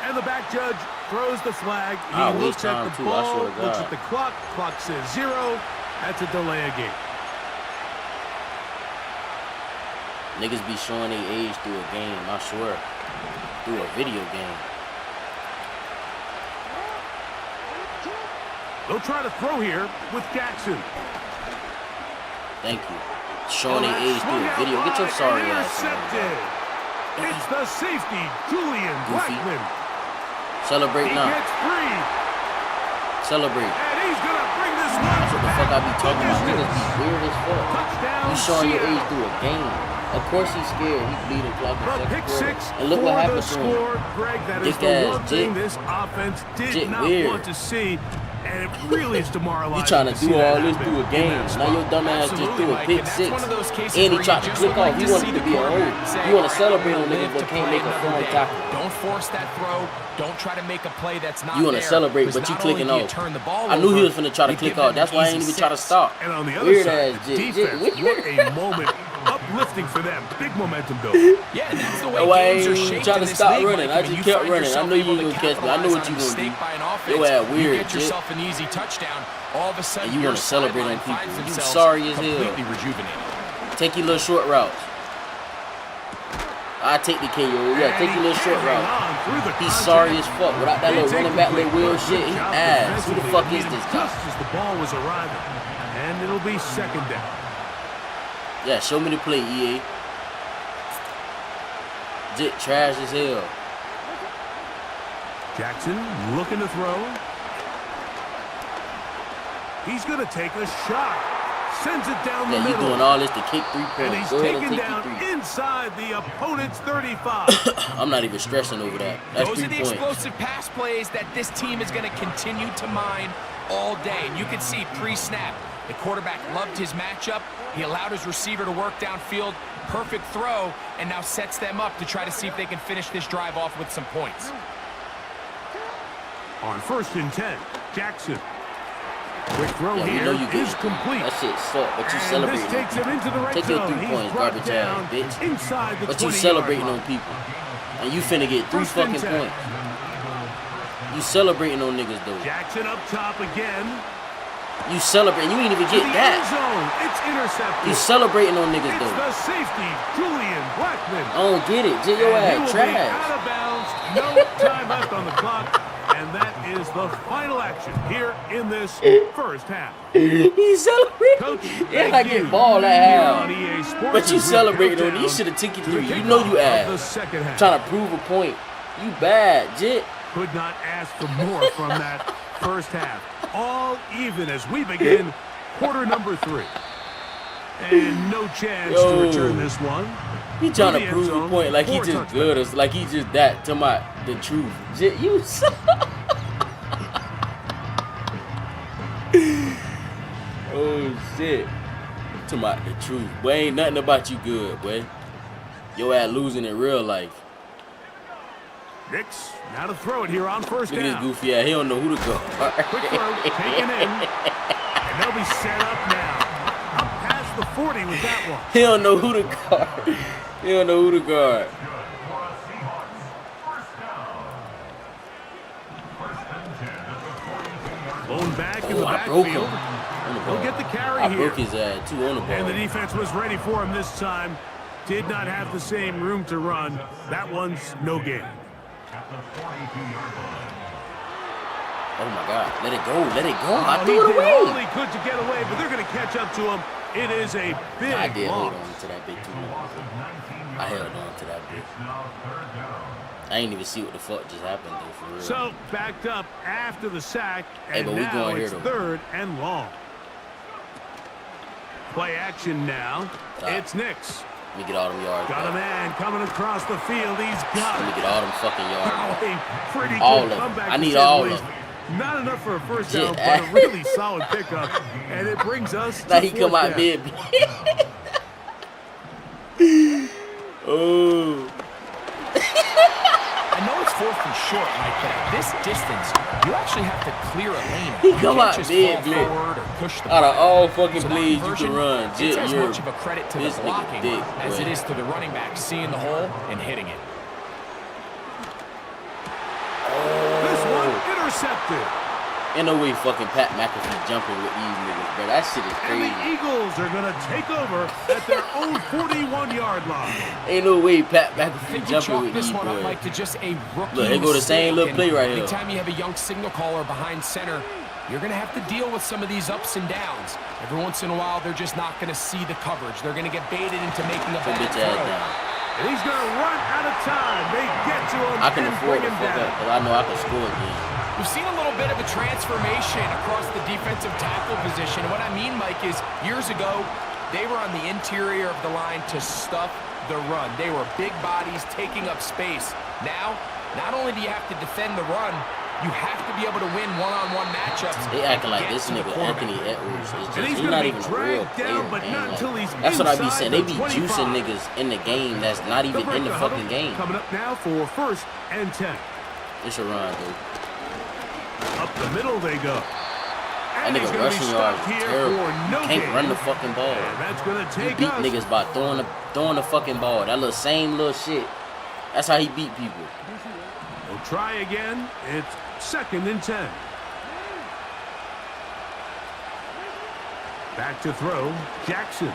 [SPEAKER 1] And the back judge throws the flag. He looks at the ball, looks at the clock. Clock says 0. That's a delay of game.
[SPEAKER 4] Niggas be showing their age through a game, I swear. Through a video game.
[SPEAKER 1] They'll try to throw here with Jackson.
[SPEAKER 4] Thank you. Showing their age through a video. Get your sorry ass on.
[SPEAKER 1] It's the safety, Julian Blackman.
[SPEAKER 4] Celebrate now.
[SPEAKER 1] He gets free.
[SPEAKER 4] Celebrate.
[SPEAKER 1] And he's going to bring this one.
[SPEAKER 4] That's what the fuck I be talking about. Niggas be weird as fuck.
[SPEAKER 1] Touchdown,
[SPEAKER 4] You showing your
[SPEAKER 1] Seattle.
[SPEAKER 4] age through a game. Of course he's scared. He's bleeding clock in
[SPEAKER 1] The
[SPEAKER 4] second
[SPEAKER 1] pick
[SPEAKER 4] quarter.
[SPEAKER 1] 6
[SPEAKER 4] And look what
[SPEAKER 1] for the
[SPEAKER 4] happened to him.
[SPEAKER 1] score. Greg, that is
[SPEAKER 4] Dick
[SPEAKER 1] the
[SPEAKER 4] ass,
[SPEAKER 1] one thing
[SPEAKER 4] Dick.
[SPEAKER 1] this offense did
[SPEAKER 4] Dick
[SPEAKER 1] not
[SPEAKER 4] weird.
[SPEAKER 1] want to see, and it really is demoralizing.
[SPEAKER 4] You trying to
[SPEAKER 1] see
[SPEAKER 4] do
[SPEAKER 1] that
[SPEAKER 4] all this
[SPEAKER 1] happen
[SPEAKER 4] through a
[SPEAKER 1] in
[SPEAKER 4] game.
[SPEAKER 1] that
[SPEAKER 4] Now
[SPEAKER 1] spot.
[SPEAKER 4] your dumb ass just threw a
[SPEAKER 2] Mike,
[SPEAKER 4] pick
[SPEAKER 2] and that's
[SPEAKER 4] 6.
[SPEAKER 2] one of those cases
[SPEAKER 4] And he
[SPEAKER 2] where
[SPEAKER 4] tried
[SPEAKER 2] you
[SPEAKER 4] to
[SPEAKER 2] just
[SPEAKER 4] click
[SPEAKER 2] would
[SPEAKER 4] off.
[SPEAKER 2] like
[SPEAKER 4] He
[SPEAKER 2] to
[SPEAKER 4] wanted
[SPEAKER 2] see
[SPEAKER 4] to
[SPEAKER 2] the
[SPEAKER 4] be a
[SPEAKER 2] quarterback
[SPEAKER 4] hole.
[SPEAKER 2] say,
[SPEAKER 4] You want to
[SPEAKER 2] "All right,
[SPEAKER 4] celebrate
[SPEAKER 2] I'm
[SPEAKER 4] on
[SPEAKER 2] gonna
[SPEAKER 4] niggas
[SPEAKER 2] live
[SPEAKER 4] that
[SPEAKER 2] to
[SPEAKER 4] can't
[SPEAKER 2] play
[SPEAKER 4] make a
[SPEAKER 2] another
[SPEAKER 4] firm
[SPEAKER 2] day."
[SPEAKER 4] tackle.
[SPEAKER 2] Don't force that throw. Don't try to make a play that's not
[SPEAKER 4] You want to
[SPEAKER 2] there,
[SPEAKER 4] celebrate,
[SPEAKER 2] because
[SPEAKER 4] but you
[SPEAKER 2] not only
[SPEAKER 4] clicking
[SPEAKER 2] do you
[SPEAKER 4] off.
[SPEAKER 2] turn the ball
[SPEAKER 4] I knew he
[SPEAKER 2] over,
[SPEAKER 4] was finna try to
[SPEAKER 2] you
[SPEAKER 4] click
[SPEAKER 2] give
[SPEAKER 4] off.
[SPEAKER 2] them
[SPEAKER 4] That's
[SPEAKER 2] an
[SPEAKER 4] why I ain't
[SPEAKER 2] easy
[SPEAKER 4] even try to
[SPEAKER 2] 6.
[SPEAKER 4] stop.
[SPEAKER 1] And on the other
[SPEAKER 4] Weird
[SPEAKER 1] side,
[SPEAKER 4] ass
[SPEAKER 1] the
[SPEAKER 4] Jit.
[SPEAKER 1] defense, what a moment. Uplifting for them. Big momentum building.
[SPEAKER 2] Yeah, that's the way
[SPEAKER 4] Oh, I
[SPEAKER 2] games are
[SPEAKER 4] ain't
[SPEAKER 2] shaped
[SPEAKER 4] trying
[SPEAKER 2] in
[SPEAKER 4] to
[SPEAKER 2] this
[SPEAKER 4] stop
[SPEAKER 2] league,
[SPEAKER 4] running.
[SPEAKER 2] Mike.
[SPEAKER 4] I
[SPEAKER 2] When
[SPEAKER 4] just
[SPEAKER 2] you
[SPEAKER 4] kept
[SPEAKER 2] find
[SPEAKER 4] running. I
[SPEAKER 2] yourself
[SPEAKER 4] knew you
[SPEAKER 2] able
[SPEAKER 4] was
[SPEAKER 2] to
[SPEAKER 4] gonna catch me. I knew
[SPEAKER 2] capitalize
[SPEAKER 4] what
[SPEAKER 2] on
[SPEAKER 4] you
[SPEAKER 2] a
[SPEAKER 4] gonna do.
[SPEAKER 2] mistake by an offense,
[SPEAKER 4] Your ass
[SPEAKER 2] you
[SPEAKER 4] weird,
[SPEAKER 2] get
[SPEAKER 4] Jit.
[SPEAKER 2] yourself an easy touchdown. All of a sudden,
[SPEAKER 4] And you
[SPEAKER 2] your
[SPEAKER 4] wanna celebrate on
[SPEAKER 2] sideline
[SPEAKER 4] people.
[SPEAKER 2] finds
[SPEAKER 4] You
[SPEAKER 2] themselves
[SPEAKER 4] sorry as hell.
[SPEAKER 2] completely rejuvenated.
[SPEAKER 4] Take your little short routes. I take the KO. Yeah, take your little short route. He's sorry as fuck. Without that little running back, little wheel shit, he ass. Who the fuck is this guy?
[SPEAKER 1] Just as the ball was arriving. And it'll be second down.
[SPEAKER 4] Yeah, show me the play, EA. Jit trash as hell.
[SPEAKER 1] Jackson looking to throw. He's going to take a shot. Sends it down the
[SPEAKER 4] Yeah, you
[SPEAKER 1] middle.
[SPEAKER 4] doing all this to kick 3
[SPEAKER 1] And
[SPEAKER 4] points.
[SPEAKER 1] he's
[SPEAKER 4] Go ahead and
[SPEAKER 1] taken
[SPEAKER 4] take
[SPEAKER 1] down
[SPEAKER 4] your 3.
[SPEAKER 1] inside the opponent's 35.
[SPEAKER 4] I'm not even stressing over that. That's
[SPEAKER 2] Those
[SPEAKER 4] 3
[SPEAKER 2] are the
[SPEAKER 4] points.
[SPEAKER 2] explosive pass plays that this team is going to continue to mine all day. And you can see pre-snap, the quarterback loved his matchup. He allowed his receiver to work downfield. Perfect throw, and now sets them up to try to see if they can finish this drive off with some points.
[SPEAKER 1] On 1st and 10, Jackson. Quick throw
[SPEAKER 4] Yeah, we
[SPEAKER 1] here
[SPEAKER 4] know you
[SPEAKER 1] is
[SPEAKER 4] get
[SPEAKER 1] complete.
[SPEAKER 4] That shit suck, but you
[SPEAKER 1] And
[SPEAKER 4] celebrating
[SPEAKER 1] this takes
[SPEAKER 4] on
[SPEAKER 1] him into the red
[SPEAKER 4] people. Take your
[SPEAKER 1] zone.
[SPEAKER 4] 3
[SPEAKER 1] He's
[SPEAKER 4] points,
[SPEAKER 1] brought
[SPEAKER 4] garbage
[SPEAKER 1] down
[SPEAKER 4] ass, bitch.
[SPEAKER 1] inside the
[SPEAKER 4] But you
[SPEAKER 1] 20-yard
[SPEAKER 4] celebrating
[SPEAKER 1] line.
[SPEAKER 4] on people. And you finna get 3
[SPEAKER 1] First and
[SPEAKER 4] fucking
[SPEAKER 1] 10.
[SPEAKER 4] points. You celebrating on niggas, though.
[SPEAKER 1] Jackson up top again.
[SPEAKER 4] You celebrating. You ain't even
[SPEAKER 1] To
[SPEAKER 4] get
[SPEAKER 1] the end
[SPEAKER 4] that.
[SPEAKER 1] zone. It's intercepted.
[SPEAKER 4] You celebrating on niggas,
[SPEAKER 1] It's
[SPEAKER 4] though.
[SPEAKER 1] the safety, Julian Blackman.
[SPEAKER 4] I don't get it. Jit, your
[SPEAKER 1] And he
[SPEAKER 4] ass
[SPEAKER 1] will be
[SPEAKER 4] trash.
[SPEAKER 1] out of bounds. No time left on the clock. And that is the final action here in this first half.
[SPEAKER 4] He celebrating.
[SPEAKER 1] Coach,
[SPEAKER 4] Yeah,
[SPEAKER 1] thank
[SPEAKER 4] I get
[SPEAKER 1] you.
[SPEAKER 4] ball that
[SPEAKER 1] Here
[SPEAKER 4] half.
[SPEAKER 1] on EA Sports
[SPEAKER 4] But you
[SPEAKER 1] as we
[SPEAKER 4] celebrating
[SPEAKER 1] count
[SPEAKER 4] on
[SPEAKER 1] down
[SPEAKER 4] these. Should have taken
[SPEAKER 1] to the
[SPEAKER 4] 3. You know you
[SPEAKER 1] kickoff of the
[SPEAKER 4] ass.
[SPEAKER 1] second half.
[SPEAKER 4] Trying to prove a point. You bad, Jit.
[SPEAKER 1] Could not ask for more from that first half. All even as we begin quarter number 3. And no chance to return this one.
[SPEAKER 4] He trying
[SPEAKER 1] To
[SPEAKER 4] to
[SPEAKER 1] the
[SPEAKER 4] prove
[SPEAKER 1] end
[SPEAKER 4] a
[SPEAKER 1] zone
[SPEAKER 4] point like he
[SPEAKER 1] for a
[SPEAKER 4] just
[SPEAKER 1] touchdown.
[SPEAKER 4] good or like he just that to my the truth. Jit, you suck. Oh shit. To my the truth. Boy, ain't nothing about you good, boy. Your ass losing in real life.
[SPEAKER 1] Knicks now to throw it here on first
[SPEAKER 4] Look at this
[SPEAKER 1] down.
[SPEAKER 4] goofy ass. He don't know who to go.
[SPEAKER 1] Quick throw, taken in. And they'll be set up now. Up past the 40 with that one.
[SPEAKER 4] He don't know who to guard. You don't know who to guard.
[SPEAKER 1] Blown back in the
[SPEAKER 4] I broke him.
[SPEAKER 1] backfield. He'll get the carry
[SPEAKER 4] I
[SPEAKER 1] here.
[SPEAKER 4] broke his ass, 2 on the ball.
[SPEAKER 1] And the defense was ready for him this time. Did not have the same room to run. That one's no gain.
[SPEAKER 4] Oh my God, let it go, let it go. I
[SPEAKER 1] He
[SPEAKER 4] threw it
[SPEAKER 1] did
[SPEAKER 4] away.
[SPEAKER 1] all he could to get away, but they're going to catch up to him. It is a big
[SPEAKER 4] I did hold
[SPEAKER 1] loss.
[SPEAKER 4] on to that bit too long. I held on to that bit. I ain't even see what the fuck just happened though, for real.
[SPEAKER 1] So, backed up after the sack, and
[SPEAKER 4] but we
[SPEAKER 1] now
[SPEAKER 4] going here,
[SPEAKER 1] it's
[SPEAKER 4] though.
[SPEAKER 1] 3rd and long. Play action now.
[SPEAKER 4] Stop.
[SPEAKER 1] It's Nix.
[SPEAKER 4] Let me get all them yards
[SPEAKER 1] Got a
[SPEAKER 4] back.
[SPEAKER 1] man coming across the field. He's got
[SPEAKER 4] Let me
[SPEAKER 1] it.
[SPEAKER 4] get all them fucking yards
[SPEAKER 1] Wow,
[SPEAKER 4] back.
[SPEAKER 1] a pretty
[SPEAKER 4] All
[SPEAKER 1] good
[SPEAKER 4] of them.
[SPEAKER 1] comeback.
[SPEAKER 4] I
[SPEAKER 1] to
[SPEAKER 4] need
[SPEAKER 1] say the
[SPEAKER 4] all of
[SPEAKER 1] least.
[SPEAKER 4] them.
[SPEAKER 1] Not enough for a first
[SPEAKER 4] Shit.
[SPEAKER 1] down, but a really solid pickup. And it brings us
[SPEAKER 4] Now
[SPEAKER 1] to
[SPEAKER 4] he come
[SPEAKER 1] 4th
[SPEAKER 4] out
[SPEAKER 1] down.
[SPEAKER 4] mid. Oh.
[SPEAKER 2] I know it's 4th and short, Mike, but at this distance, you actually have to clear a lane.
[SPEAKER 4] He
[SPEAKER 2] You
[SPEAKER 4] come
[SPEAKER 2] can't
[SPEAKER 4] out
[SPEAKER 2] just
[SPEAKER 4] big,
[SPEAKER 2] fall
[SPEAKER 4] big.
[SPEAKER 2] forward or push the
[SPEAKER 4] Out of
[SPEAKER 2] ball.
[SPEAKER 4] all fucking
[SPEAKER 2] So that
[SPEAKER 4] plays you
[SPEAKER 2] conversion,
[SPEAKER 4] can run,
[SPEAKER 2] it's as
[SPEAKER 4] you're
[SPEAKER 2] much of a credit to the
[SPEAKER 4] this nigga
[SPEAKER 2] blocking
[SPEAKER 4] thick,
[SPEAKER 2] as
[SPEAKER 4] boy.
[SPEAKER 2] it is to the running back seeing the hole and hitting it.
[SPEAKER 1] This one intercepted.
[SPEAKER 4] Ain't no way fucking Pat McAfee jumping with these niggas, bro. That shit is
[SPEAKER 1] And the
[SPEAKER 4] crazy.
[SPEAKER 1] Eagles are going to take over at their own 41-yard line.
[SPEAKER 4] Ain't no way Pat
[SPEAKER 2] I
[SPEAKER 4] McAfee
[SPEAKER 2] think you
[SPEAKER 4] jumping
[SPEAKER 2] chalk
[SPEAKER 4] with
[SPEAKER 2] this
[SPEAKER 4] these
[SPEAKER 2] one up,
[SPEAKER 4] boys.
[SPEAKER 2] Mike, to just a rookie
[SPEAKER 4] Look, here go the same little
[SPEAKER 2] mistake.
[SPEAKER 4] play right here.
[SPEAKER 2] Anytime you have a young signal caller behind center, you're going to have to deal with some of these ups and downs. Every once in a while, they're just not going to see the coverage. They're going to get baited into making a
[SPEAKER 4] Put
[SPEAKER 2] bad
[SPEAKER 4] bitch ass
[SPEAKER 2] throw.
[SPEAKER 4] down.
[SPEAKER 1] And he's going to run out of time. They get to him
[SPEAKER 4] I can
[SPEAKER 1] and
[SPEAKER 4] afford
[SPEAKER 1] bring
[SPEAKER 4] to
[SPEAKER 1] him
[SPEAKER 4] fuck up
[SPEAKER 1] down.
[SPEAKER 4] because I know I can score again.
[SPEAKER 2] We've seen a little bit of a transformation across the defensive tackle position. And what I mean, Mike, is years ago, they were on the interior of the line to stuff the run. They were big bodies taking up space. Now, not only do you have to defend the run, you have to be able to win one-on-one matchups.
[SPEAKER 4] They acting like
[SPEAKER 2] Get
[SPEAKER 4] this
[SPEAKER 2] to the
[SPEAKER 4] nigga
[SPEAKER 2] quarterback.
[SPEAKER 4] Anthony Edwards is
[SPEAKER 1] And
[SPEAKER 4] just,
[SPEAKER 1] he's
[SPEAKER 4] he's
[SPEAKER 1] gonna
[SPEAKER 4] not
[SPEAKER 1] be
[SPEAKER 4] even a real
[SPEAKER 1] dragged
[SPEAKER 4] player,
[SPEAKER 1] down, but
[SPEAKER 4] man.
[SPEAKER 1] not
[SPEAKER 4] Like,
[SPEAKER 1] until he's
[SPEAKER 4] that's what I be
[SPEAKER 1] inside
[SPEAKER 4] saying.
[SPEAKER 1] the
[SPEAKER 4] They be
[SPEAKER 1] 25.
[SPEAKER 4] juicing niggas in the game that's not even
[SPEAKER 1] They'll
[SPEAKER 4] in
[SPEAKER 1] break
[SPEAKER 4] the
[SPEAKER 1] huddle.
[SPEAKER 4] fucking game.
[SPEAKER 1] Coming up now for 1st and 10.
[SPEAKER 4] It's a run, dude.
[SPEAKER 1] Up the middle they go.
[SPEAKER 4] That
[SPEAKER 1] And he's
[SPEAKER 4] nigga
[SPEAKER 1] going to be
[SPEAKER 4] rushing yards
[SPEAKER 1] stopped
[SPEAKER 4] is
[SPEAKER 1] here
[SPEAKER 4] terrible.
[SPEAKER 1] for no
[SPEAKER 4] Can't
[SPEAKER 1] gain.
[SPEAKER 4] run the fucking ball.
[SPEAKER 1] And that's going to
[SPEAKER 4] He
[SPEAKER 1] take
[SPEAKER 4] beat
[SPEAKER 1] us.
[SPEAKER 4] niggas by throwing the fucking ball. That little same little shit. That's how he beat people.
[SPEAKER 1] We'll try again. It's 2nd and 10. Back to throw. Jackson.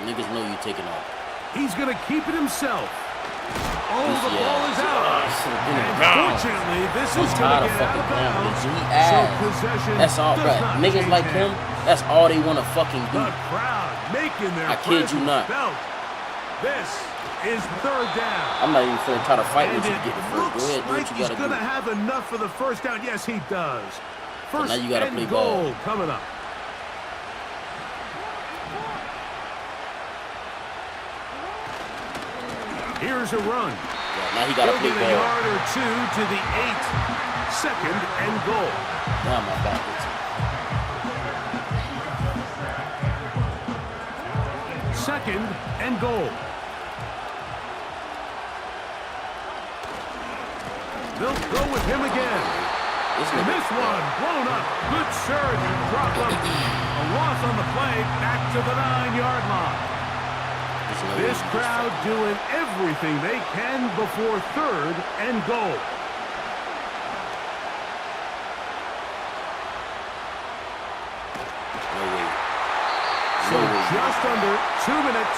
[SPEAKER 4] Niggas know you taking off.
[SPEAKER 1] He's going to keep it himself. Oh, the
[SPEAKER 4] Yeah.
[SPEAKER 1] ball is out. And fortunately, this
[SPEAKER 4] I'm
[SPEAKER 1] is going
[SPEAKER 4] tired
[SPEAKER 1] to
[SPEAKER 4] of
[SPEAKER 1] get out
[SPEAKER 4] fucking
[SPEAKER 1] of
[SPEAKER 4] playing with
[SPEAKER 1] bounds.
[SPEAKER 4] this. He
[SPEAKER 1] So
[SPEAKER 4] ass.
[SPEAKER 1] possession
[SPEAKER 4] That's all,
[SPEAKER 1] does
[SPEAKER 4] bro.
[SPEAKER 1] not
[SPEAKER 4] Niggas
[SPEAKER 1] change
[SPEAKER 4] like
[SPEAKER 1] hands.
[SPEAKER 4] him, that's all they want to fucking do.
[SPEAKER 1] The crowd making their
[SPEAKER 4] I kid you
[SPEAKER 1] presence
[SPEAKER 4] not.
[SPEAKER 1] felt. This is 3rd down.
[SPEAKER 4] I'm not even finna try to fight
[SPEAKER 1] And
[SPEAKER 4] with you
[SPEAKER 1] it
[SPEAKER 4] to get the first. Go
[SPEAKER 1] looks
[SPEAKER 4] ahead, do
[SPEAKER 1] like
[SPEAKER 4] what you
[SPEAKER 1] he's
[SPEAKER 4] gotta
[SPEAKER 1] going to
[SPEAKER 4] do.
[SPEAKER 1] have enough for the first down. Yes, he does. First
[SPEAKER 4] now you gotta
[SPEAKER 1] and
[SPEAKER 4] play
[SPEAKER 1] goal
[SPEAKER 4] ball.
[SPEAKER 1] coming up. Here's a run.
[SPEAKER 4] Yeah, now he gotta
[SPEAKER 1] He'll
[SPEAKER 4] play
[SPEAKER 1] get a
[SPEAKER 4] ball.
[SPEAKER 1] yard or two to the 8. 2nd and goal.
[SPEAKER 4] Now my back.
[SPEAKER 1] Second and goal. They'll go with him again.
[SPEAKER 4] This
[SPEAKER 1] And
[SPEAKER 4] nigga,
[SPEAKER 1] this one blown up. Good surge and drop up. A loss on the play. Back to the 9-yard line. This crowd doing everything they can before 3rd and goal.
[SPEAKER 4] No way.
[SPEAKER 1] So
[SPEAKER 4] No way.
[SPEAKER 1] just under 2 minutes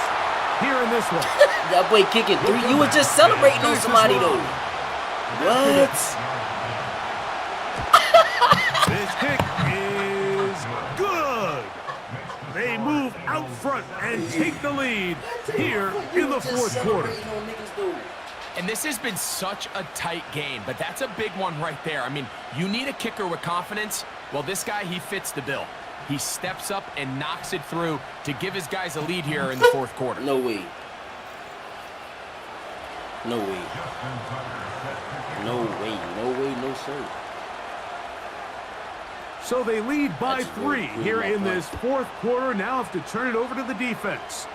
[SPEAKER 1] here in this one.
[SPEAKER 4] That boy kicking 3. You was just celebrating on somebody though. What?
[SPEAKER 1] This kick is good. They move out front and take the lead here in the 4th quarter.
[SPEAKER 2] And this has been such a tight game, but that's a big one right there. I mean, you need a kicker with confidence. Well, this guy, he fits the bill. He steps up and knocks it through to give his guys a lead here in the 4th quarter.
[SPEAKER 4] No way. No way. No way. No way. No sir.
[SPEAKER 1] So they lead by
[SPEAKER 4] That's
[SPEAKER 1] 3
[SPEAKER 4] good,
[SPEAKER 1] here
[SPEAKER 4] my
[SPEAKER 1] in
[SPEAKER 4] friend.
[SPEAKER 1] this 4th quarter. Now have to turn it over to the defense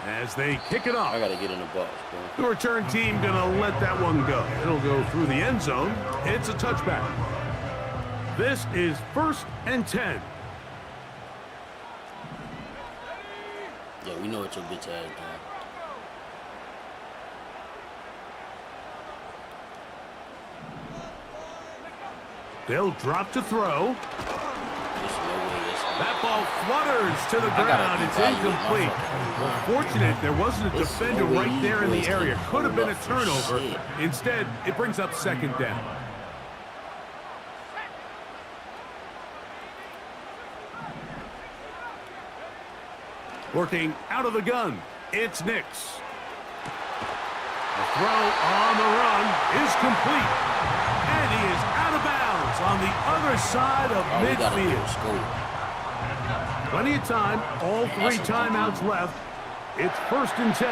[SPEAKER 1] as they kick it off.
[SPEAKER 4] I gotta get in the box, bro.
[SPEAKER 1] The return team gonna let that one go. It'll go through the end zone. It's a touchback. This is 1st and 10.
[SPEAKER 4] Yeah, we know what your bitch ass doing.
[SPEAKER 1] They'll drop to throw.
[SPEAKER 4] There's no way this
[SPEAKER 1] That ball flutters to the ground. It's incomplete. Well, fortunate there wasn't a defender right there in the area. Could have been a turnover. Instead, it brings up second down. Working out of the gun, it's Nix. The throw on the run is complete. And he is out of bounds on the other side of midfield. Plenty of time, all 3 timeouts left. It's 1st and 10.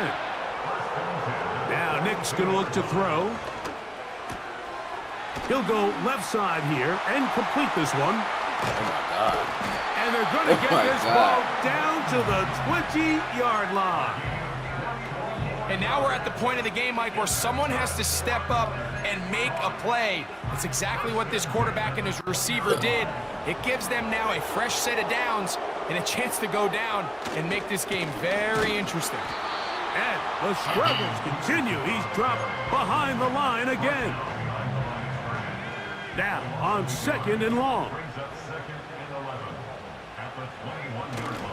[SPEAKER 1] Now Nick's going to look to throw. He'll go left side here and complete this one.
[SPEAKER 4] Oh, my God.
[SPEAKER 1] And they're going to get this ball down to the 20-yard line.
[SPEAKER 2] And now we're at the point of the game, Mike, where someone has to step up and make a play. That's exactly what this quarterback and his receiver did. It gives them now a fresh set of downs and a chance to go down and make this game very interesting.
[SPEAKER 1] And the struggles continue. He's dropped behind the line again. Now on 2nd and long.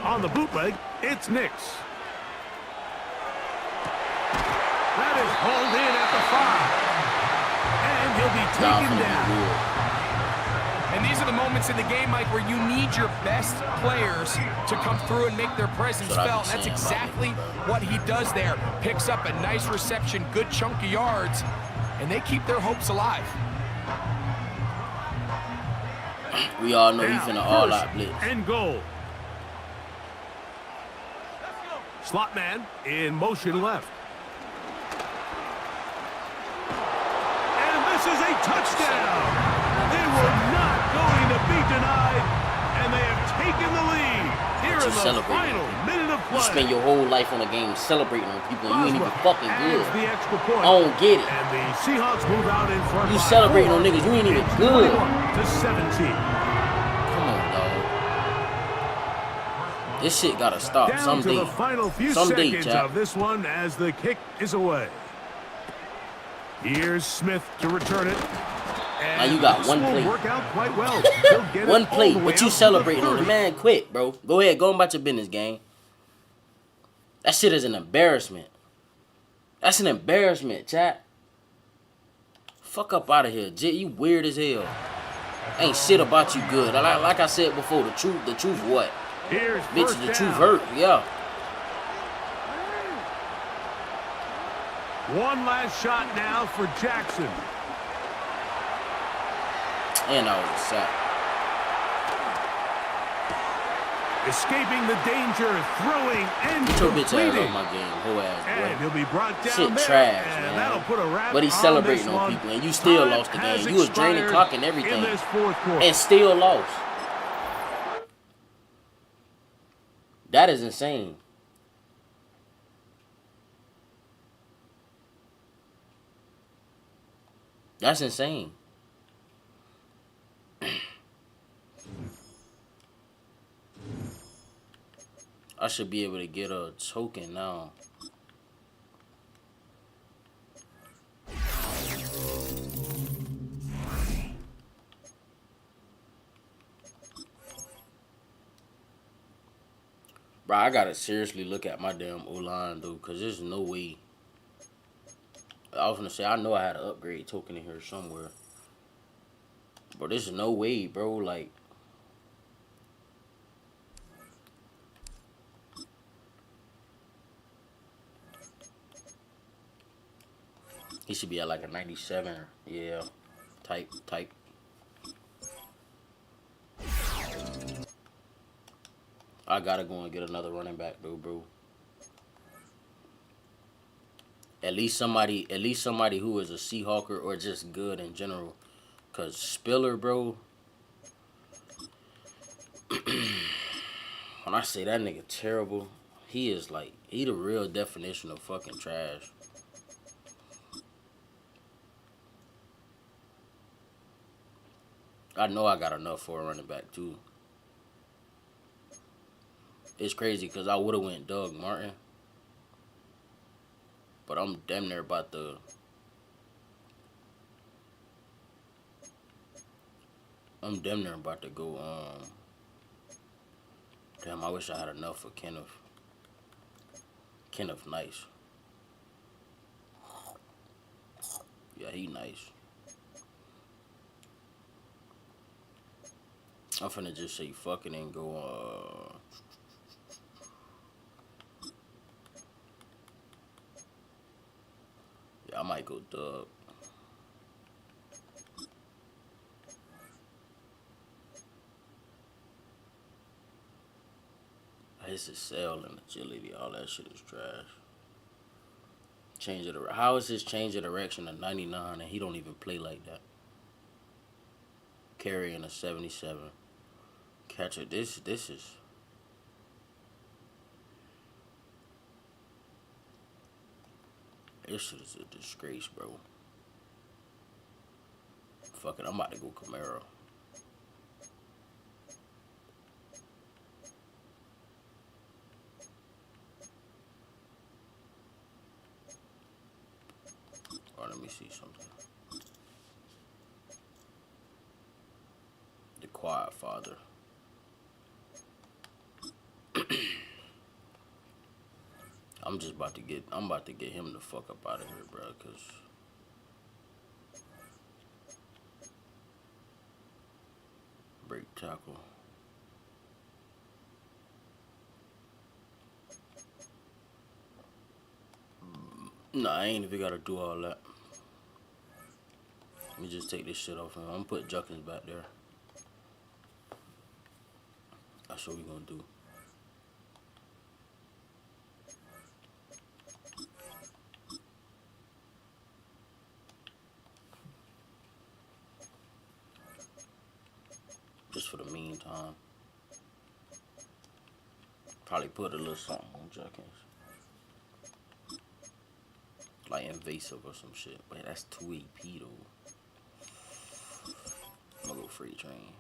[SPEAKER 1] On the bootleg, it's Nix. That is hauled in at the 5. And he'll be taken down.
[SPEAKER 2] And these are the moments in the game, Mike, where you need your best players to come through and make their presence felt. That's exactly what he does there. Picks up a nice reception, good chunk of yards, and they keep their hopes alive.
[SPEAKER 4] We all know he's finna all-out blitz.
[SPEAKER 1] And goal. Slot man in motion left. And this is a touchdown. They were not going to be denied, and they have taken the lead here in the final minute of play.
[SPEAKER 4] You spend your whole life on a game celebrating on people, and you ain't even fucking good.
[SPEAKER 1] The extra point.
[SPEAKER 4] I don't get it.
[SPEAKER 1] And the Seahawks move out in front.
[SPEAKER 4] You celebrating on niggas, you ain't even good.
[SPEAKER 1] To 17.
[SPEAKER 4] Come on, dog. This shit gotta stop
[SPEAKER 1] Down
[SPEAKER 4] someday.
[SPEAKER 1] to the final few seconds of this one as the kick is away. Here's Smith to return it.
[SPEAKER 4] Now you got one play.
[SPEAKER 1] Work out quite well.
[SPEAKER 4] One play, but you celebrating on the man. Quit, bro. Go ahead, go about your business, gang. That shit is an embarrassment. That's an embarrassment, chat. Fuck up out of here, Jit. You weird as hell. Ain't shit about you good. Like I said before, the truth what?
[SPEAKER 1] Here's
[SPEAKER 4] bitch, the truth hurt, yeah.
[SPEAKER 1] One last shot now for Jackson.
[SPEAKER 4] And I was sacked.
[SPEAKER 1] Escaping the danger, throwing and
[SPEAKER 4] get your bitch
[SPEAKER 1] completing.
[SPEAKER 4] ass off my game, whole ass, boy.
[SPEAKER 1] And he'll be brought down
[SPEAKER 4] shit
[SPEAKER 1] there,
[SPEAKER 4] trash,
[SPEAKER 1] and
[SPEAKER 4] man.
[SPEAKER 1] That'll put a wrap
[SPEAKER 4] but he's
[SPEAKER 1] on
[SPEAKER 4] celebrating
[SPEAKER 1] this
[SPEAKER 4] on
[SPEAKER 1] one.
[SPEAKER 4] people, and you still
[SPEAKER 1] Time
[SPEAKER 4] lost the game.
[SPEAKER 1] has
[SPEAKER 4] You was draining
[SPEAKER 1] expired
[SPEAKER 4] clock and everything,
[SPEAKER 1] in this fourth quarter.
[SPEAKER 4] and still lost. That is insane. That's insane. I should be able to get a token now. Bro, I gotta seriously look at my damn O-line, dude, because there's no way. I was gonna say, I know I had an upgrade token in here somewhere. But there's no way, bro, like. He should be at like a 97, yeah, type. I gotta go and get another running back, though, bro. At least somebody who is a Seahawker or just good in general. Cause Spiller, bro. When I say that nigga terrible, he is like, he the real definition of fucking trash. I know I got enough for a running back too. It's crazy because I would have went Doug Martin. But I'm damn near about to. I'm damn near about to go, damn, I wish I had enough for Kenneth. Kenneth nice. Yeah, he nice. I'm finna just say fuck it and go, yeah, I might go Dub. His cell and agility, all that shit is trash. Change of how is his change of direction a 99 and he don't even play like that? Carrying a 77. Catcher, this is. This shit is a disgrace, bro. Fuck it, I'm about to go Camaro. Or let me see something. The Quiet Father. I'm about to get him the fuck up out of here, bro, cause break tackle. Nah, I ain't even gotta do all that. Let me just take this shit off him. I'm gonna put Junkins back there. That's what we gonna do. Just for the meantime. Probably put a little something on Junkins. Like invasive or some shit. But that's 2 AP though. I'm gonna go free train.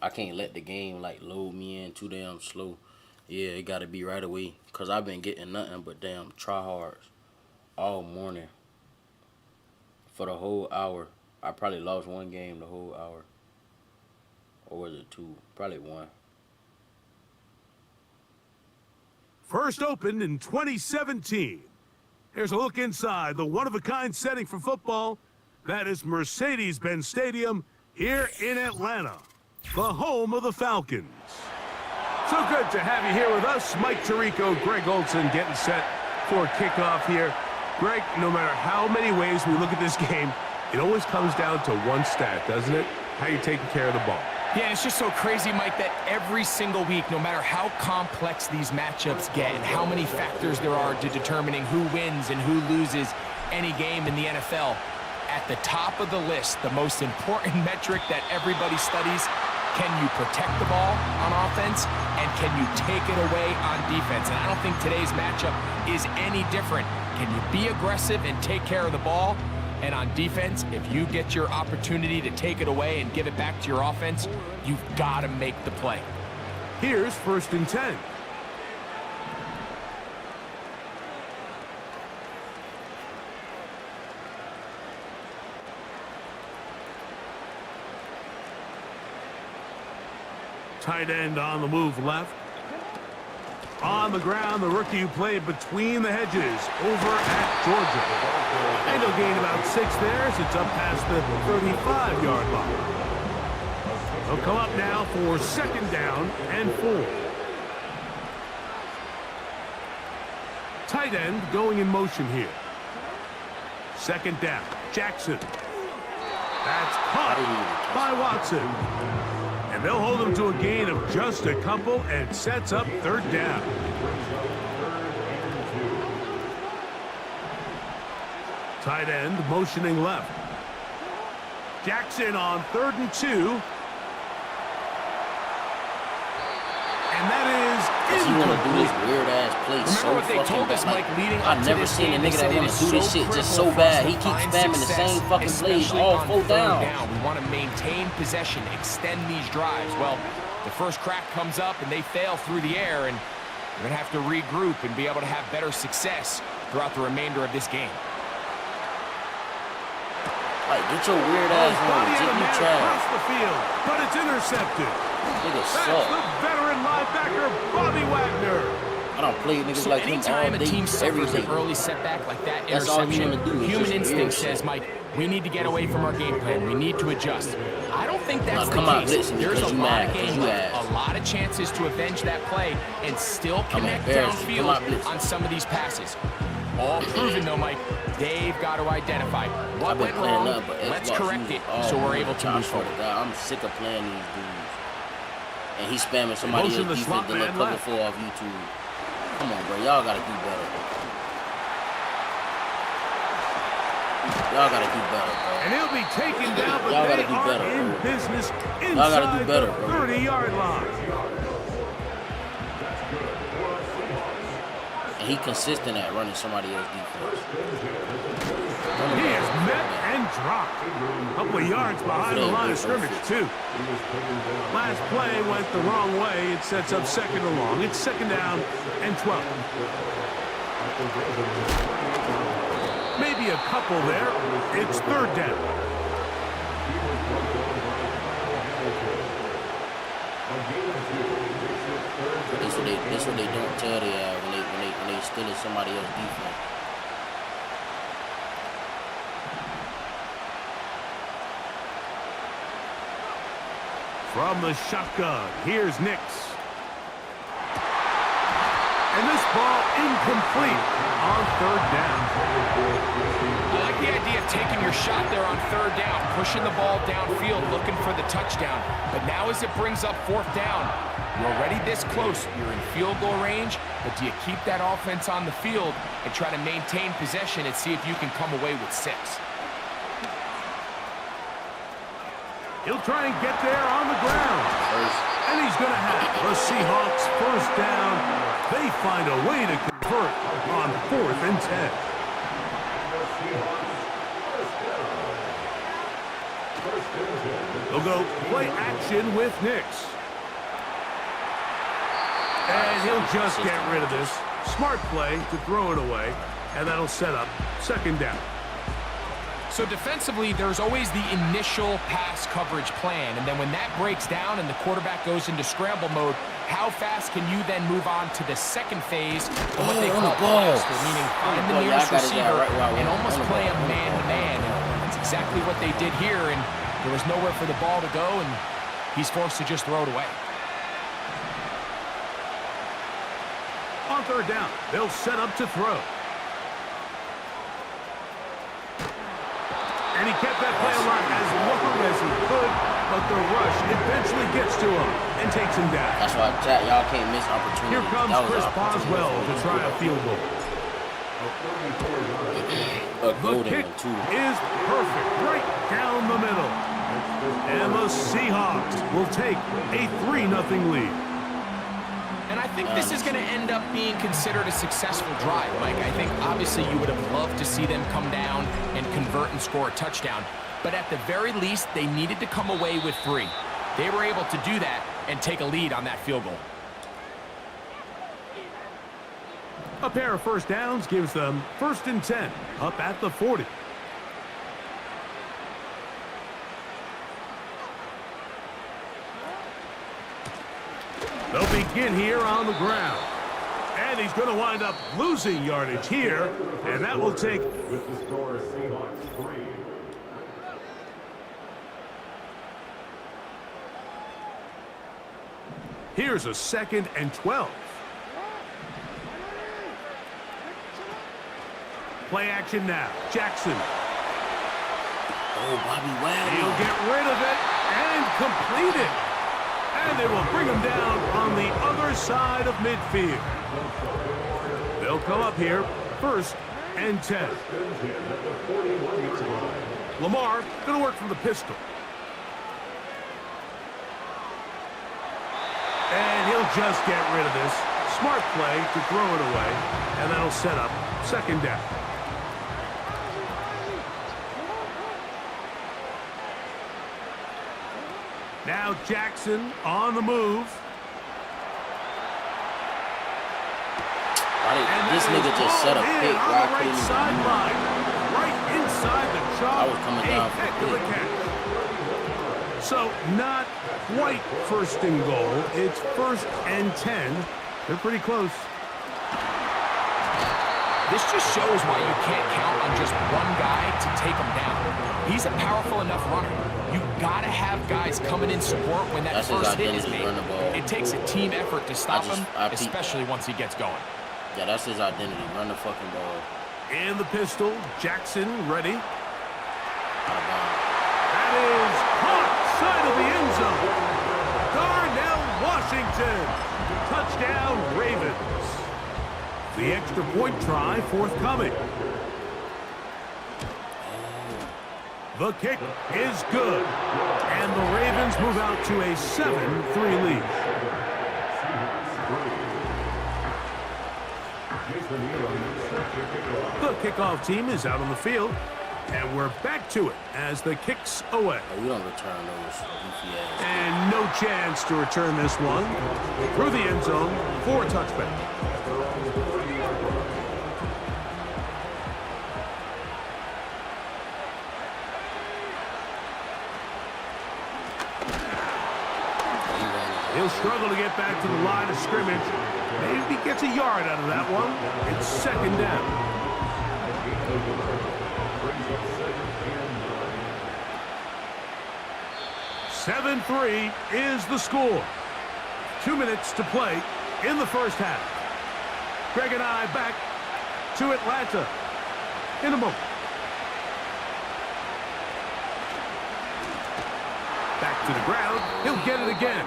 [SPEAKER 4] I can't let the game like load me in too damn slow. Yeah, it gotta be right away. Cause I've been getting nothing but damn tryhards all morning. For the whole hour. I probably lost one game the whole hour. Or was it 2? Probably 1.
[SPEAKER 1] First opened in 2017. Here's a look inside the one-of-a-kind setting for football. That is Mercedes-Benz Stadium here in Atlanta, the home of the Falcons. So good to have you here with us. Mike Tirico, Greg Olson getting set for kickoff here. Greg, no matter how many ways we look at this game, it always comes down to one stat, doesn't it? How you're taking care of the ball.
[SPEAKER 2] Yeah, it's just so crazy, Mike, that every single week, no matter how complex these matchups get and how many factors there are to determining who wins and who loses any game in the NFL, at the top of the list, the most important metric that everybody studies, can you protect the ball on offense and can you take it away on defense? And I don't think today's matchup is any different. Can you be aggressive and take care of the ball? And on defense, if you get your opportunity to take it away and give it back to your offense, you've got to make the play.
[SPEAKER 1] Here's 1st and 10. Tight end on the move left. On the ground, the rookie who played between the hedges over at Georgia. And he'll gain about 6 there as it's up past the 35-yard line. He'll come up now for 2nd down and 4. Tight end going in motion here. 2nd down. Jackson. That's caught by Watson. And they'll hold him to a gain of just a couple and sets up third down. Tight end motioning left. Jackson on 3rd and 2. And that is incomplete.
[SPEAKER 4] Weird-ass play so
[SPEAKER 2] what they told us, Mike, leading up
[SPEAKER 4] I've
[SPEAKER 2] to
[SPEAKER 4] never
[SPEAKER 2] this
[SPEAKER 4] seen a
[SPEAKER 2] game.
[SPEAKER 4] nigga that want to do this shit just so bad. He keeps spamming the same fucking plays all 4 down.
[SPEAKER 2] We want to maintain possession, extend these drives. Well, the first crack comes up and they fail through the air, and we're going to have to regroup and be able to have better success throughout the remainder of this game.
[SPEAKER 4] Like, get your weird ass on. Get you
[SPEAKER 1] across the field, but it's intercepted.
[SPEAKER 4] Nigga
[SPEAKER 1] That's
[SPEAKER 4] suck.
[SPEAKER 1] the veteran linebacker, Bobby Wagner.
[SPEAKER 4] I don't play niggas
[SPEAKER 2] So
[SPEAKER 4] like him all
[SPEAKER 2] anytime a
[SPEAKER 4] day,
[SPEAKER 2] team
[SPEAKER 4] every
[SPEAKER 2] suffers
[SPEAKER 4] day.
[SPEAKER 2] an early setback like that
[SPEAKER 4] That's all we
[SPEAKER 2] interception,
[SPEAKER 4] wanna do is
[SPEAKER 2] human
[SPEAKER 4] just
[SPEAKER 2] instinct
[SPEAKER 4] weird
[SPEAKER 2] says,
[SPEAKER 4] shit.
[SPEAKER 2] Mike, we need to get away from our game plan. We need to adjust. I don't think that's
[SPEAKER 4] come
[SPEAKER 2] the
[SPEAKER 4] out
[SPEAKER 2] case.
[SPEAKER 4] blitzing
[SPEAKER 2] There's a
[SPEAKER 4] because you
[SPEAKER 2] lot
[SPEAKER 4] mad,
[SPEAKER 2] of
[SPEAKER 4] because
[SPEAKER 2] game
[SPEAKER 4] you
[SPEAKER 2] left,
[SPEAKER 4] ass.
[SPEAKER 2] a lot of chances to avenge that play and still connect
[SPEAKER 4] embarrassed. Come out
[SPEAKER 2] downfield
[SPEAKER 4] blitzing.
[SPEAKER 2] on some of these passes. All proven though, Mike. They've got to identify what went wrong. Let's correct it so we're able to move forward.
[SPEAKER 4] I'm sick of playing these dudes. And he's spamming somebody
[SPEAKER 1] Motion
[SPEAKER 4] else's
[SPEAKER 1] the slot
[SPEAKER 4] defense that
[SPEAKER 1] man
[SPEAKER 4] look cover
[SPEAKER 1] left.
[SPEAKER 4] for off YouTube. Come on, bro. Y'all gotta do better. Y'all gotta do better, bro.
[SPEAKER 1] And he'll be taken down, but
[SPEAKER 4] Y'all gotta
[SPEAKER 1] they
[SPEAKER 4] do
[SPEAKER 1] are
[SPEAKER 4] better,
[SPEAKER 1] in
[SPEAKER 4] bro.
[SPEAKER 1] business
[SPEAKER 4] Y'all gotta do
[SPEAKER 1] inside
[SPEAKER 4] better,
[SPEAKER 1] the
[SPEAKER 4] bro.
[SPEAKER 1] 30-yard line.
[SPEAKER 4] And he consistent at running somebody else's defense.
[SPEAKER 1] He is met and dropped. A couple of yards behind the line of scrimmage, too. Last play went the wrong way. It sets up 2nd and long. It's 2nd down and 12. Maybe a couple there. It's 3rd down.
[SPEAKER 4] This what they don't tell they when they stealing somebody else's defense.
[SPEAKER 1] From the shotgun, here's Nix. And this ball incomplete on 3rd down.
[SPEAKER 2] I like the idea of taking your shot there on 3rd down, pushing the ball downfield, looking for the touchdown. But now as it brings up 4th down, you're already this close. You're in field goal range, but do you keep that offense on the field and try to maintain possession and see if you can come away with 6?
[SPEAKER 1] He'll try and get there on the ground. And he's going to have the Seahawks 1st down. They find a way to convert on 4th and 10. They'll go play action with Nix. And he'll just get rid of this. Smart play to throw it away. And that'll set up 2nd down.
[SPEAKER 2] So defensively, there's always the initial pass coverage plan, and then when that breaks down and the quarterback goes into scramble mode, how fast can you then move on to the 2nd phase of what they call cluster, meaning find the nearest receiver and almost play a man-to-man. And that's exactly what they did here, and there was nowhere for the ball to go, and he's forced to just throw it away.
[SPEAKER 1] On 3rd down, they'll set up to throw. And he kept that play alive as long as he could, but the rush eventually gets to him and takes him down.
[SPEAKER 4] That's why y'all can't miss opportunity.
[SPEAKER 1] Here comes Chris Boswell to try a field goal. The kick is perfect, right down the middle. And the Seahawks will take a 3-0 lead.
[SPEAKER 2] And I think this is going to end up being considered a successful drive, Mike. I think obviously you would have loved to see them come down and convert and score a touchdown. But at the very least, they needed to come away with 3. They were able to do that and take a lead on that field goal.
[SPEAKER 1] A pair of 1st downs gives them 1st and 10, up at the 40. They'll begin here on the ground. And he's going to wind up losing yardage here, and that will take...
[SPEAKER 3] With the score, Seahawks 3.
[SPEAKER 1] Here's a 2nd and 12. Play action now. Jackson.
[SPEAKER 4] Oh, Bobby Wagner.
[SPEAKER 1] He'll get rid of it and complete it. And they will bring him down on the other side of midfield. They'll come up here, 1st and 10. Lamar going to work from the pistol. And he'll just get rid of this. Smart play to throw it away, and that'll set up 2nd down. Now Jackson on the move.
[SPEAKER 4] This nigga just set a pick where I couldn't even
[SPEAKER 1] sideline, right inside the chalk.
[SPEAKER 4] I was coming down for the
[SPEAKER 1] catch. So not quite 1st and goal. It's 1st and 10. They're pretty close.
[SPEAKER 2] This just shows why you can't count on just one guy to take him down. He's a powerful enough runner. You gotta have guys coming in support when that first hit is made. It takes a team effort to stop him, especially once he gets going.
[SPEAKER 4] Yeah, that's his identity. Run the fucking ball.
[SPEAKER 1] And the pistol, Jackson ready. That is caught side of the end zone. Darnell Washington. Touchdown, Ravens. The extra point try forthcoming. The kick is good. And the Ravens move out to a 7-3 lead. The kickoff team is out on the field, and we're back to it as the kick's away.
[SPEAKER 4] Oh, we don't return those goofy ass.
[SPEAKER 1] And no chance to return this one. Through the end zone for a touchback. He'll struggle to get back to the line of scrimmage. Maybe gets a yard out of that one. It's 2nd down. (7-3) is the score. 2 minutes to play in the 1st half. Greg and I back to Atlanta in a moment. Back to the ground. He'll get it again.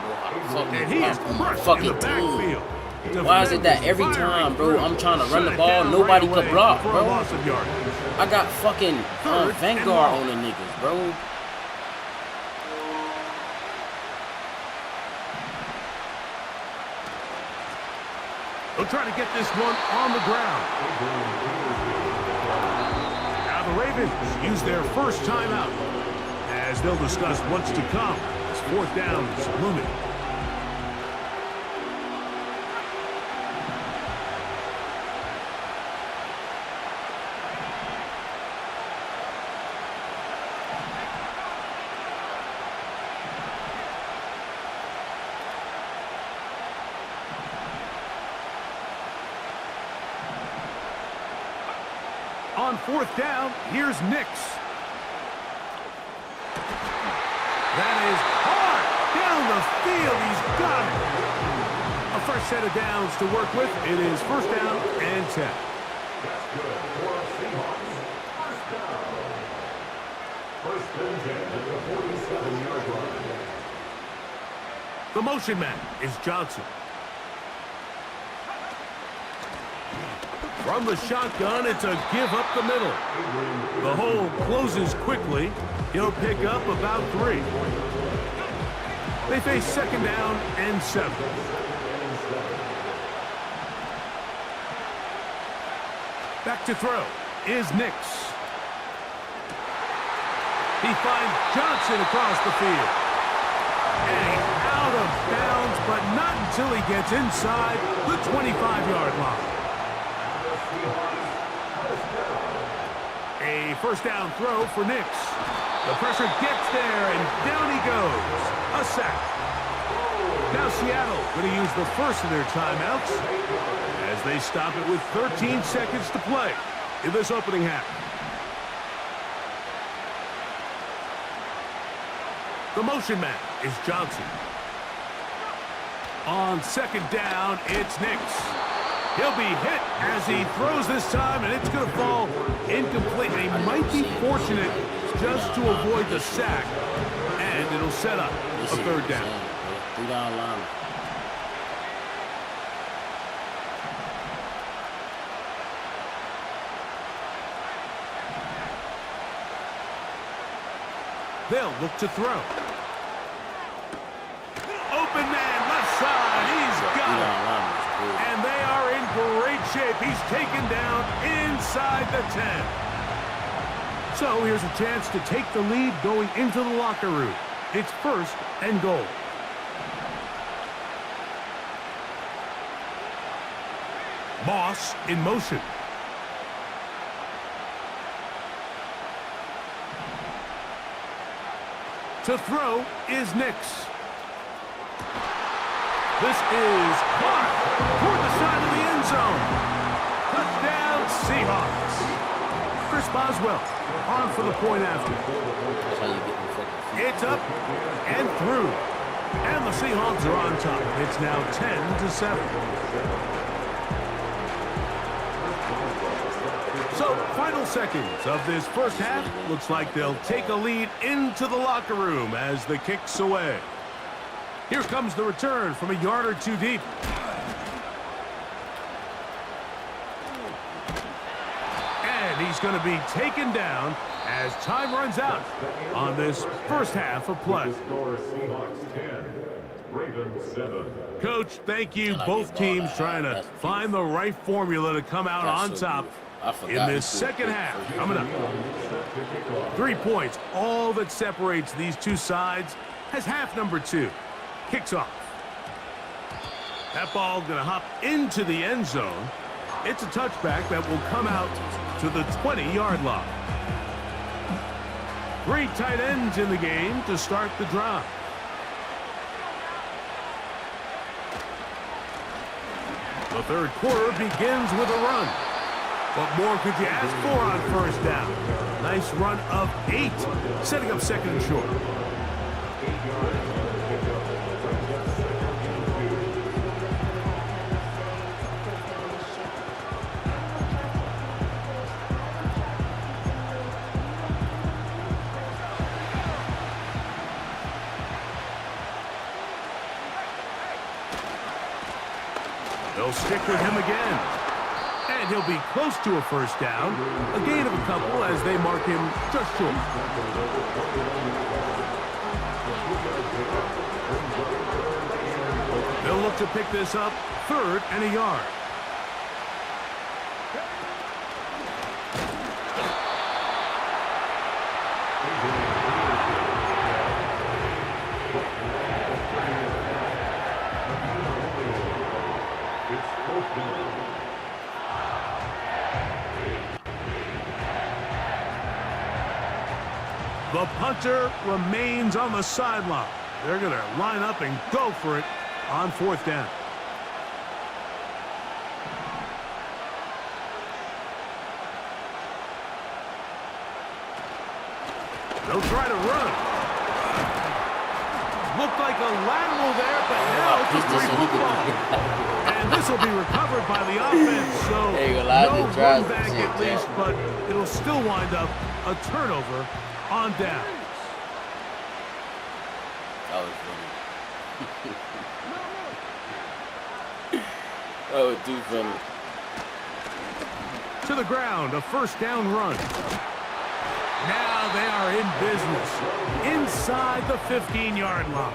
[SPEAKER 1] And he is crushed in the backfield.
[SPEAKER 4] Why is it that every time, bro, I'm trying to run the ball, nobody could block, bro? I got fucking Vanguard on the niggas, bro.
[SPEAKER 1] They'll try to get this one on the ground. Now the Ravens use their 1st timeout as they'll discuss what's to come. It's 4th down is looming. On 4th down, here's Nix. That is hard down the field. He's got it. A 1st set of downs to work with. It is 1st down and 10.
[SPEAKER 3] That's good for Seahawks. 1st down. 1st and 10 at the 47-yard line.
[SPEAKER 1] The motion man is Johnson. From the shotgun, it's a give up the middle. The hole closes quickly. He'll pick up about 3. They face 2nd down and 7. Back to throw is Nix. He finds Johnson across the field. And out of bounds, but not until he gets inside the 25-yard line. A 1st down throw for Nix. The pressure gets there, and down he goes. A sack. Now Seattle going to use the 1st of their timeouts as they stop it with 13 seconds to play in this opening half. The motion man is Johnson. On 2nd down, it's Nix. He'll be hit as he throws this time, and it's going to fall incomplete. He might be fortunate just to avoid the sack, and it'll set up a third down.
[SPEAKER 4] 3-down line.
[SPEAKER 1] They'll look to throw. Open man, left side. He's got it. And they are in great shape. He's taken down inside the 10. So here's a chance to take the lead going into the locker room. It's 1st and goal. Moss in motion. To throw is Nix. This is caught toward the side of the end zone. Touchdown, Seahawks. Chris Boswell on for the point after. It's up and through. And the Seahawks are on top. It's now 10-7. So, final seconds of this first half. Looks like they'll take a lead into the locker room as the kick's away. Here comes the return from a yard or two deep. And he's going to be taken down as time runs out on this first half of play. Coach, thank you. Both teams trying to find the right formula to come out on top in this second half. Coming up, 3 points, all that separates these two sides, has half number 2. Kicks off. That ball going to hop into the end zone. It's a touchback that will come out to the 20-yard line. 3 tight ends in the game to start the drive. The third quarter begins with a run. What more could you ask for on first down? Nice run of 8, setting up second and short. They'll stick with him again. And he'll be close to a first down. A gain of a couple as they mark him just short. They'll look to pick this up 3rd and a yard. The punter remains on the sideline. They're going to line up and go for it on 4th down. They'll try to run. Looked like a lateral there, but now it's a free football. And this will be recovered by the offense, so no run back at least, but it'll still wind up a turnover on down.
[SPEAKER 4] That was funny. That was too funny.
[SPEAKER 1] To the ground, a first down run. Now they are in business inside the 15-yard line.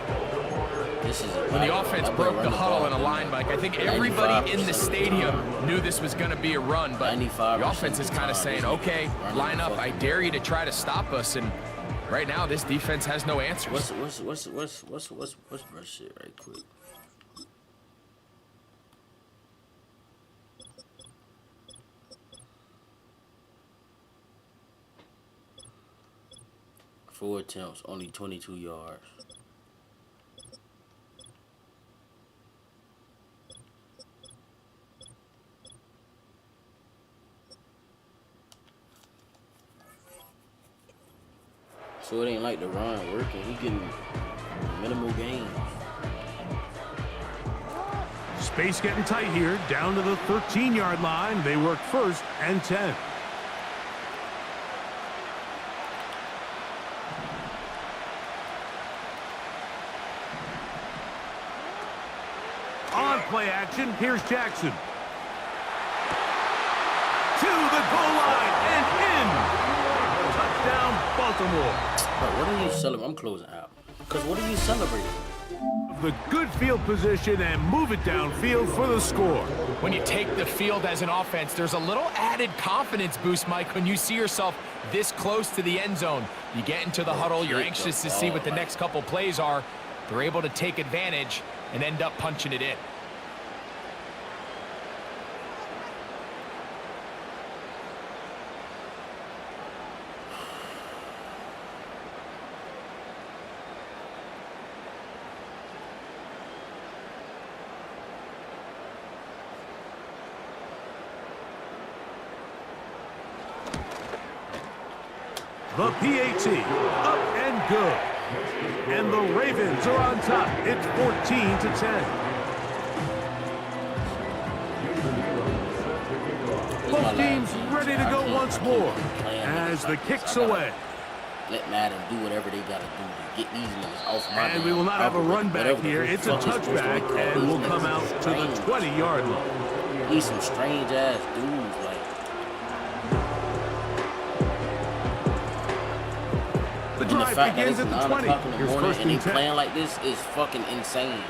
[SPEAKER 2] When the offense broke the huddle in a line, Mike, I think everybody in the stadium knew this was going to be a run, but the offense is kind of saying, okay, line up, I dare you to try to stop us, and right now this defense has no answers.
[SPEAKER 4] What's brush shit right quick? Four attempts, only 22 yards. So it ain't like the run working. He getting minimal gains.
[SPEAKER 1] Space getting tight here. Down to the 13-yard line. They work 1st and 10. play action. Here's Jackson. To the goal line and in. Touchdown, Baltimore.
[SPEAKER 4] Bro, what are you celebrating? I'm closing out. Because what are you celebrating?
[SPEAKER 1] The good field position and move it downfield for the score.
[SPEAKER 2] When you take the field as an offense, there's a little added confidence boost, Mike, when you see yourself this close to the end zone. You get into the huddle, you're anxious to see what the next couple plays are. They're able to take advantage and end up punching it in.
[SPEAKER 1] The PAT, up and good. And the Ravens are on top. It's 14-10. Both teams ready to go once more as the kick's away.
[SPEAKER 4] Let Madden do whatever they got to do to get these niggas off my
[SPEAKER 1] And we will not have a run back here. It's a touchback and we'll come out to the 20-yard line.
[SPEAKER 4] These some strange-ass dudes, like.
[SPEAKER 1] The
[SPEAKER 4] And the
[SPEAKER 1] drive
[SPEAKER 4] fact that
[SPEAKER 1] begins
[SPEAKER 4] it's
[SPEAKER 1] at the
[SPEAKER 4] 9
[SPEAKER 1] 20.
[SPEAKER 4] o'clock in the
[SPEAKER 1] Here's
[SPEAKER 4] morning
[SPEAKER 1] first
[SPEAKER 4] and they
[SPEAKER 1] and 10.
[SPEAKER 4] playing like this is fucking insane.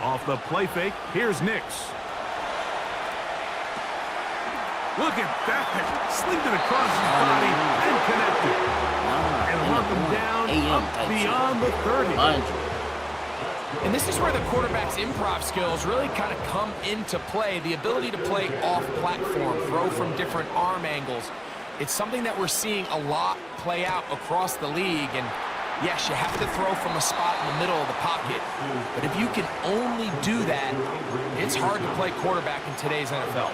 [SPEAKER 1] Off the play fake, here's Nix. Look at that. Slinged it across his body and connected. And knock him down up beyond the 30.
[SPEAKER 4] Mind you.
[SPEAKER 2] And this is where the quarterback's improv skills really kind of come into play. The ability to play off platform, throw from different arm angles. It's something that we're seeing a lot play out across the league. And yes, you have to throw from a spot in the middle of the pocket. But if you can only do that, it's hard to play quarterback in today's NFL.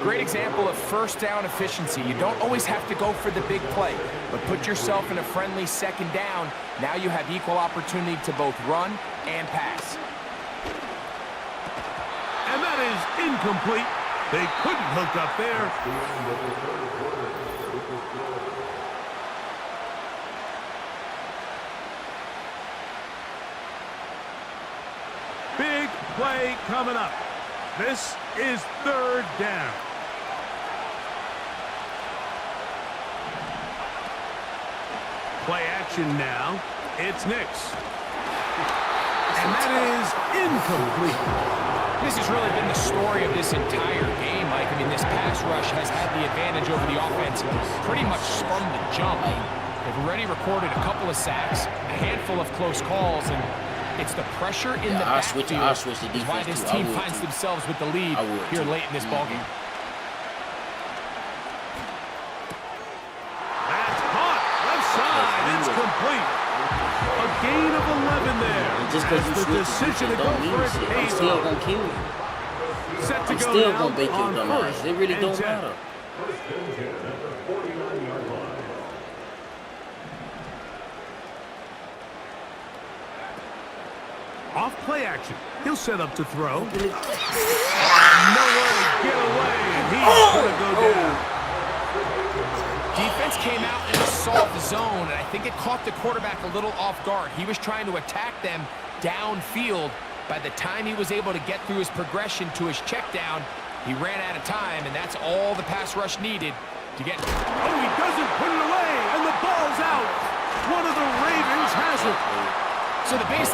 [SPEAKER 2] Great example of first down efficiency. You don't always have to go for the big play, but put yourself in a friendly second down. Now you have equal opportunity to both run and pass.
[SPEAKER 1] And that is incomplete. They couldn't hook up there. Big play coming up. This is third down. Play action now. It's Nix. And that is incomplete.
[SPEAKER 2] This has really been the story of this entire game, Mike. I mean, this pass rush has had the advantage over the offense pretty much from the jump. They've already recorded a couple of sacks, a handful of close calls, and it's the pressure in the backfield is why this team finds themselves with the lead here late in this ballgame.
[SPEAKER 1] That's caught. Left side. It's complete. A gain of 11 there.
[SPEAKER 4] And just because you
[SPEAKER 1] the
[SPEAKER 4] switch
[SPEAKER 1] decision to go
[SPEAKER 4] don't mean
[SPEAKER 1] for it
[SPEAKER 4] shit. I'm
[SPEAKER 1] pays
[SPEAKER 4] still
[SPEAKER 1] off.
[SPEAKER 4] gonna kill you.
[SPEAKER 1] Set to
[SPEAKER 4] I'm
[SPEAKER 1] go
[SPEAKER 4] still
[SPEAKER 1] now
[SPEAKER 4] gonna bake your
[SPEAKER 1] on
[SPEAKER 4] dumb ass.
[SPEAKER 1] first
[SPEAKER 4] It really
[SPEAKER 1] and
[SPEAKER 4] don't
[SPEAKER 1] 10.
[SPEAKER 4] matter.
[SPEAKER 1] Off play action. He'll set up to throw. Nowhere to get away, and he's going to go down.
[SPEAKER 2] Defense came out in a soft zone, and I think it caught the quarterback a little off guard. He was trying to attack them downfield. By the time he was able to get through his progression to his check down, he ran out of time, and that's all the pass rush needed to get.
[SPEAKER 1] Oh, he doesn't put it away, and the ball's out. One of the Ravens has it.
[SPEAKER 2] So the base.